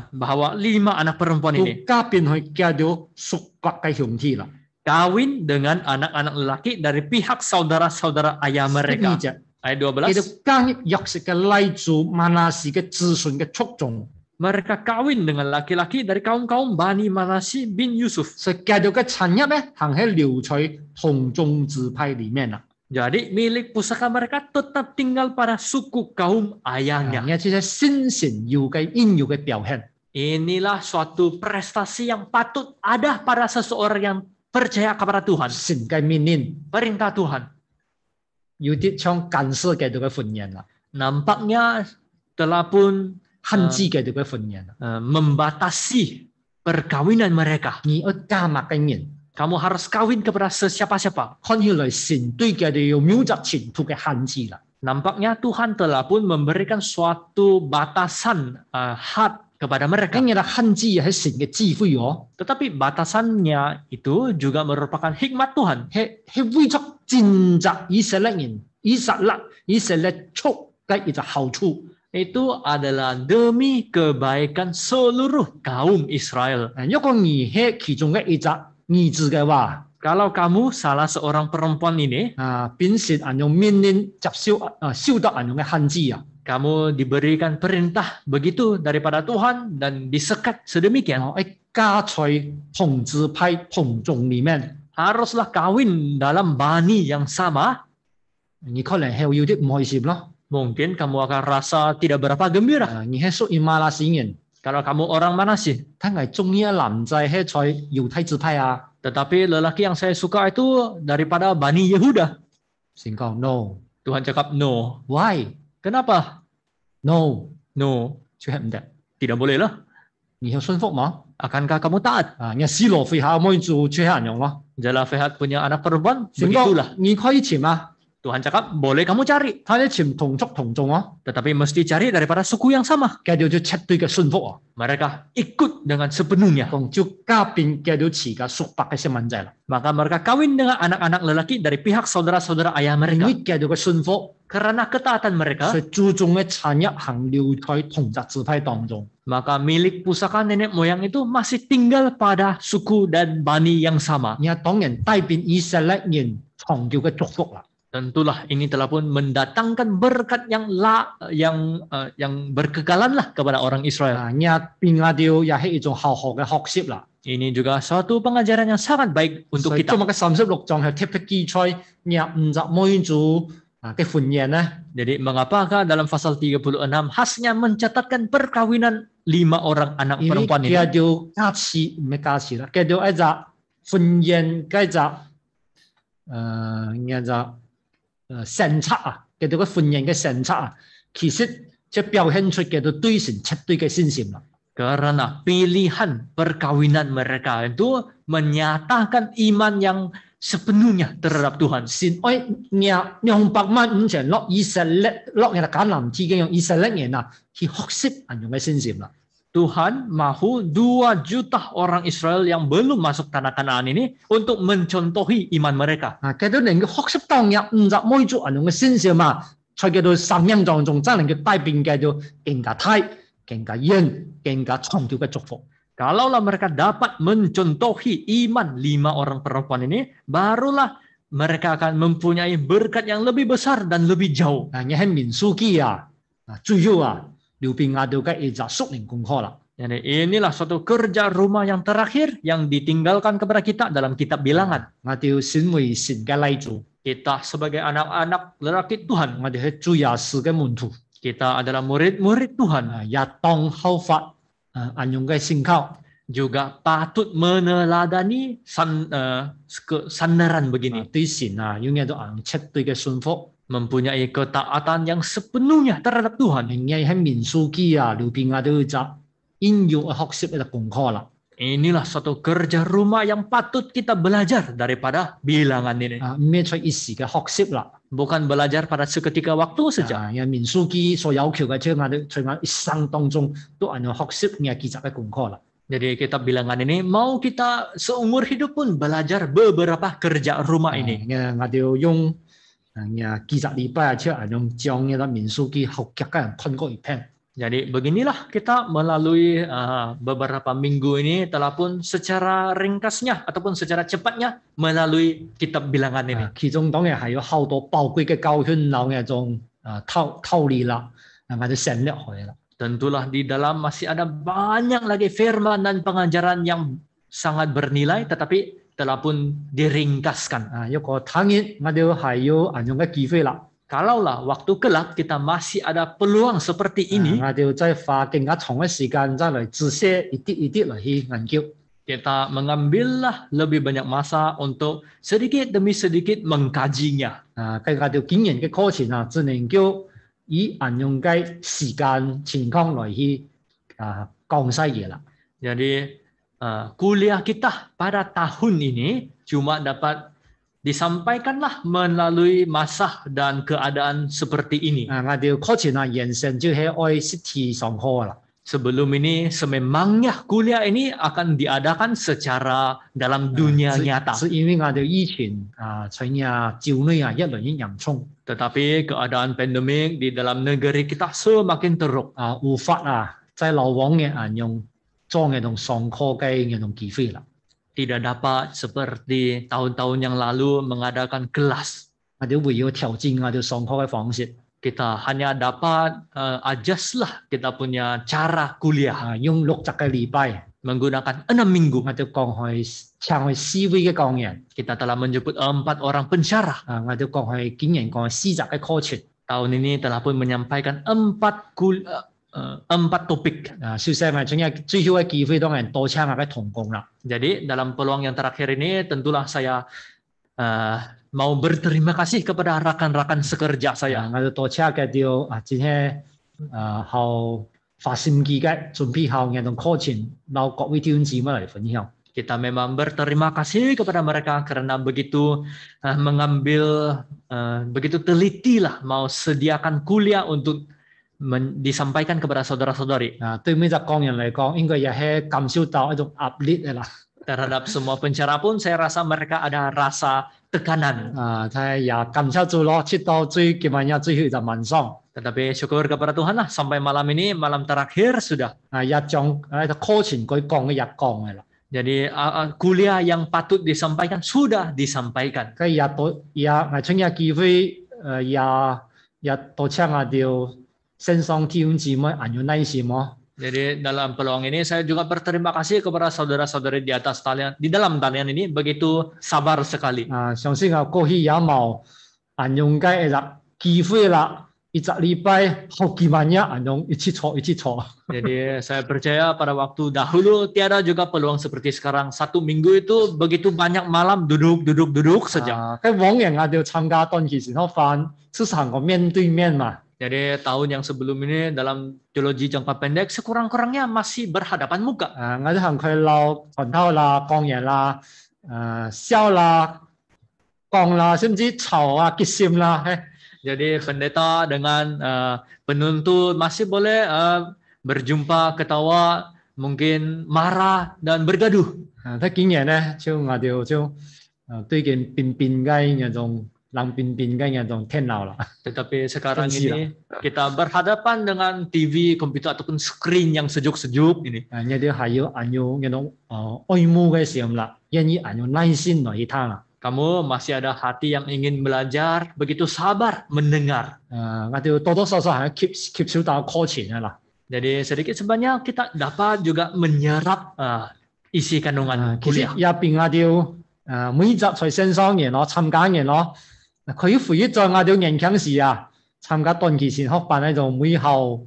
A: Bahwa 5 anak perempuan
B: 都 國
A: ini
B: 家變去嫁到屬國嘅兄弟啦。
A: kawin dengan anak-anak lelaki dari pihak saudara-saudara ayah
B: 12
A: mereka.
B: 節，
A: Ayat
B: 佢哋
A: 12.
B: 加入約瑟嘅嚟自瑪拿西嘅子孫嘅族眾，
A: Mereka kawin dengan laki-laki dari kaum-kaum Bani Manasyi bin Yusuf.
B: 所以嫁到嘅產業咧，行喺留在同宗支派裡面啦。
A: Jadi milik pusaka mereka tetap tinggal pada suku kaum ayahnya.
B: 呢啲係先神要嘅應有嘅表現。
A: Inilah suatu prestasi yang patut ada pada seseorang yang percaya kepada Tuhan.
B: 神嘅命令，
A: Perintah Tuhan.
B: 有啲像干涉嘅到嘅婚姻啦，
A: Nampaknya telah pun
B: 限制嘅到嘅婚姻啦。
A: membatasi perkawinan mereka.
B: 你要加密嘅人，
A: Kamu harus kawin kepada sesiapa-siapa.
B: 看起來神對佢哋有묘責前途嘅限制啦。
A: Nampaknya Tuhan telah pun memberikan suatu batasan had kepada mereka.
B: 咁嘅限制係神嘅智慧哦，
A: Tetapi batasannya itu juga merupakan hikmat Tuhan.
B: 係為咗戰責以色列人、以色列族嘅一個好處。
A: Itu adalah demi kebaikan seluruh kaum Israel.
B: 如果你係其中嘅一個兒子嘅話，
A: Kalau kamu salah seorang perempuan ini,
B: 變成按用命令接受到按用嘅限制啊，
A: kamu diberikan perintah begitu daripada Tuhan dan disekat sedemikian.
B: 喺家在同支派同宗裡面，
A: Haruslah kawin dalam bani yang sama.
B: 你可能係有啲唔開心咯。
A: Mungkin kamu akan rasa tidak berapa gembira.
B: 你係屬於馬拉西人，
A: Kalau kamu orang Manasyi.
B: 睇係中意嘅男仔係在猶太支派啊，
A: Tetapi lelaki yang saya suka itu daripada Bani Yehuda.
B: 神講 no，
A: Tuhan cakap no.
B: why
A: Kenapa?
B: no，
A: No.
B: 就係唔得，
A: Tidak boleh lah.
B: 你要信服嗎？
A: Akankah kamu taat?
B: 你斯羅非下妹做就係人用咯。
A: Zelafehat punya anak perempuan.
B: 神
A: Begitulah.
B: 講你可以潛啊，
A: Tuhan cakap boleh kamu cari.
B: 睇你潛同族同宗啊，
A: Tetapi mesti cari daripada suku yang sama.
B: 叫到就絕對嘅信服啊，
A: Mereka ikut dengan sepenuhnya.
B: 講就家變叫到遲嘅屬白嘅新聞仔啦，
A: Maka mereka kawin dengan anak-anak lelaki dari pihak saudara-saudara ayah
B: 因
A: mereka.
B: 為叫到嘅信服，
A: Karena ketaatan
B: 所
A: mereka,
B: 以注重嘅產業行留在同族支派當中。
A: maka milik pusaka nenek moyang itu masih tinggal pada suku dan bani yang sama.
B: 而當然帶變以色列人長久嘅祝福啦。
A: Tentulah ini telah pun mendatangkan berkat yang berkekalan lah kepada orang Israel.
B: 而變下掉也係一種好好嘅學習啦。
A: Ini juga suatu pengajaran yang sangat baik untuk
B: 所以
A: kita.
B: 今日嘅36章係特別記載50妹族嘅婚姻咧，
A: Jadi mengapakah dalam pasal 36 khasnya mencatatkan perkawinan 5 orang anak
B: 因為
A: perempuan
B: 叫
A: ini?
B: 做加持唔係加持啦，叫做一隻婚姻嘅一隻審測啊，叫做個婚姻嘅審測啊，其實即係表現出叫做對神絕對嘅信心啦。
A: Karena pilihan perkawinan mereka itu menyatakan iman yang sepenuhnya terhadap Tuhan.
B: 神愛250,000落以色列落人橄欖枝嘅用以色列人啊去學習人用嘅信心啦。
A: Tuhan mahu 2 juta orang Israel yang belum masuk tanah Kanaan ini untuk mencontohi iman mereka.
B: 叫到能夠學習當日50妹族人用嘅信心啊，才叫到生命當中真能夠帶變叫做更加大、更加遠、更加長久嘅祝福。
A: Kalaulah mereka dapat mencontohi iman 5 orang perempuan ini, barulah mereka akan mempunyai berkat yang lebih besar dan lebih jauh.
B: 你喺民數記啊，最後啊，流便亞到嘅一隻屬靈功課啦。
A: Jadi inilah suatu kerja rumah yang terakhir yang ditinggalkan kepada kita dalam kitab bilangan.
B: 我哋要成為神嘅禮主，
A: Kita sebagai anak-anak lelaki Tuhan,
B: 我哋係主耶穌嘅門徒，
A: kita adalah murid-murid Tuhan,
B: 也當效法人用嘅信靠。
A: juga patut meneladani sandaran begini.
B: 對神啊，要嘢到人絕對嘅信服。
A: Mempunyai ketaatan yang sepenuhnya terhadap Tuhan.
B: 你喺民數記啊，流便亞到一隻應用嘅學習嘅功課啦。
A: Inilah suatu kerja rumah yang patut kita belajar daripada bilangan ini.
B: 唔係出一時嘅學習啦。
A: bukan belajar pada seketika waktu saja.
B: 因為民書記所要求嘅，即係我哋在我一生當中都按照學識嘅記載嘅功課啦。
A: Jadi kitab bilangan ini mau kita seumur hidup pun belajar beberapa kerja rumah ini.
B: 我哋要用記載禮拜，即係按照將嘅民書記學習嘅人吞過一遍。
A: Jadi beginilah kita melalui beberapa minggu ini telah pun secara ringkasnya ataupun secara cepatnya melalui kitab bilangan ini.
B: 其中當然係有好多寶貴嘅教訓，有一種套理啦，我哋省略去啦。
A: Tentulah di dalam masih ada banyak lagi firman dan pengajaran yang sangat bernilai tetapi telah pun diringkaskan.
B: 一個當然我哋係要按照嘅機會啦。
A: Kalaulah waktu kelak kita masih ada peluang seperti ini,
B: 我哋要再花更加長嘅時間再嚟仔細一啲一啲嚟去研究。
A: kita mengambillah lebih banyak masa untuk sedikit demi sedikit mengkajinya.
B: 計我哋經驗嘅課程只能夠以按用嘅時間情況嚟去講晒嘢啦。
A: Jadi kuliah kita pada tahun ini cuma dapat disampaikanlah melalui masa dan keadaan seperti ini.
B: 我哋課程完成就係愛實體上課啦。
A: Sebelum ini sememangnya kuliah ini akan diadakan secara dalam dunia nyata.
B: 是因為我哋以前在境內一輪一嚴重，
A: Tetapi keadaan pandemik di dalam negeri kita semakin teruk.
B: 無法在老王嘅用做嘅種上課嘅嘅種機會啦。
A: Tidak dapat seperti tahun-tahun yang lalu mengadakan kelas.
B: 我哋會要調整我哋上課嘅方式，
A: Kita hanya dapat adjustlah kita punya cara kuliah
B: 用60個禮拜，
A: menggunakan 6 minggu.
B: 我哋講去請去4位嘅講員，
A: Kita telah menjemput 4 orang pensyarah.
B: 我哋講去經驗講40嘅課程。
A: Tahun ini telah pun menyampaikan 4 topik.
B: 小生咪仲有最好嘅機會當然多請下嘅同工啦。
A: Jadi dalam peluang yang terakhir ini tentulah saya mau berterima kasih kepada rakan-rakan sekerja saya.
B: 我哋多請嘅條真係後花心機嘅準備好嘅種課程，讓各位弟兄姊妹嚟分享。
A: Kita memang berterima kasih kepada mereka karena begitu begitu teliti lah mau sediakan kuliah untuk disampaikan kepada saudara-saudari.
B: 對每隻講人嚟講，應該也係感受到一種壓力嘅啦。
A: Terhadap semua pencara pun saya rasa mereka ada rasa tekanan.
B: 睇也感受到咯，直到最今晚最後就晚上。
A: Tetapi syukur kepada Tuhan lah sampai malam ini malam terakhir sudah.
B: 一種課程佢講嘅日講嘅啦。
A: Jadi kuliah yang patut disampaikan sudah disampaikan.
B: 佢也多也係趁嘅機會也多請我哋線上弟兄姊妹按有耐心咯。
A: Jadi dalam peluang ini saya juga berterima kasih kepada saudara-saudari di atas talian, di dalam talian ini begitu sabar sekali.
B: 相信過去也冇按用嘅機會啦，一個禮拜好幾萬日按用一起錯。
A: Jadi saya percaya pada waktu dahulu tiada juga peluang seperti sekarang. 1 minggu itu begitu banyak malam duduk saja.
B: 喺往年我哋參加短期時候飯，至少個面對面嘛。
A: Jadi tahun yang sebelum ini dalam teologi jangka pendek sekurang-kurangnya masih berhadapan muka.
B: 我哋行佢撈傳頭啦、講嘢啦、笑啦、講啦，甚至吵結心啦。
A: Jadi pendeta dengan penuntut masih boleh berjumpa, ketawa, mungkin marah dan bergaduh.
B: 睇經驗咧，就我哋就對見邊嘅嗰種。 lang pinpin kan yang tenau lah.
A: Tetapi sekarang ini kita berhadapan dengan TV, komputer ataupun screen yang sejuk-sejuk ini.
B: Jadi hayo anyo yang oimu guys yang lah, yang ini anyo naisin no hitang lah.
A: Kamu masih ada hati yang ingin belajar, begitu sabar mendengar.
B: Ngadu todo sosa keep sudah coaching lah.
A: Jadi sedikit sebanyak kita dapat juga menyerap isi kandungan kuliah.
B: Ya ngadu 每集在線上嘅咯，參加嘅咯。 佢回憶在我哋年輕時參加短期前學班那種美好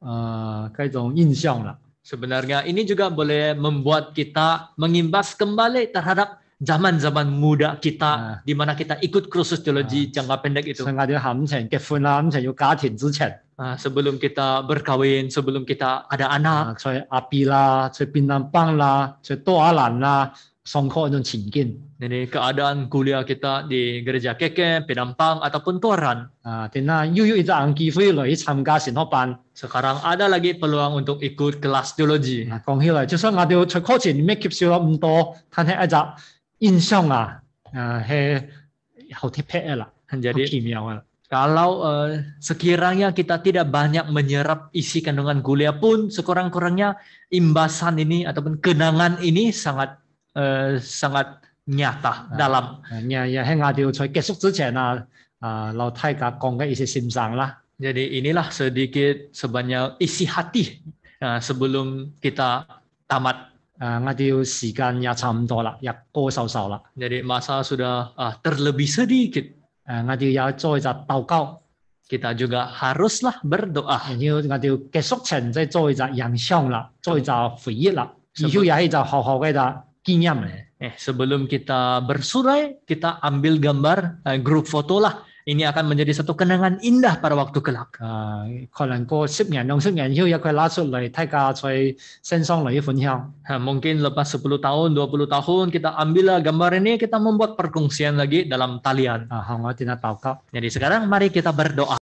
B: 嗰種印象啦。
A: Sebenarnya ini juga boleh membuat kita mengimbas kembali terhadap zaman-zaman muda kita, di mana kita ikut kursus teologi jangka pendek itu.
B: 我哋行前結婚啦，咁前要家庭之前。
A: sebelum kita berkawin, sebelum kita ada anak.
B: 在阿比啦，在檳榔幫啦，在多阿蘭啦。上課嗰種情景。
A: Jadi keadaan kuliah kita di gereja Keke, Penampang ataupun Tuaran.
B: 點啊，又有一隻硬機會嚟參加神學班。
A: Sekarang ada lagi peluang untuk ikut kelas teologi.
B: 講起來，就算我哋出課前咩吸收咗咁多，但係一隻印象係好特別嘅啦，好
A: Jadi
B: 奇妙嘅啦。
A: kalau sekiranya kita tidak banyak menyerap isi kandungan kuliah pun, sekurang-kurangnya imbasan ini ataupun kenangan ini sangat nyata dalam.
B: 又喺我哋在結束之前老大家講嘅一些心聲啦。
A: Jadi inilah sedikit sebanyak isi hati sebelum kita tamat.
B: 我哋時間也差唔多啦，也過少少啦。
A: Jadi masa sudah terlebih sedikit.
B: 我哋要做一隻禱告，
A: Kita juga haruslah berdoa.
B: 然後我哋結束前再做一隻影像啦，做一隻回憶啦，以後也係一隻好好嘅一隻經驗嚟。
A: Sebelum kita bersurai, kita ambil gambar grup foto lah. Ini akan menjadi satu kenangan indah pada waktu kelak.
B: 可能過10年、20年以後，一佢拿出嚟，大家在線上嚟分享。
A: Mungkin lepas 10 tahun, 20 tahun, kita ambillah gambar ini, kita membuat perkongsian lagi dalam talian.
B: 我哋禱告。
A: Jadi sekarang mari kita berdoa.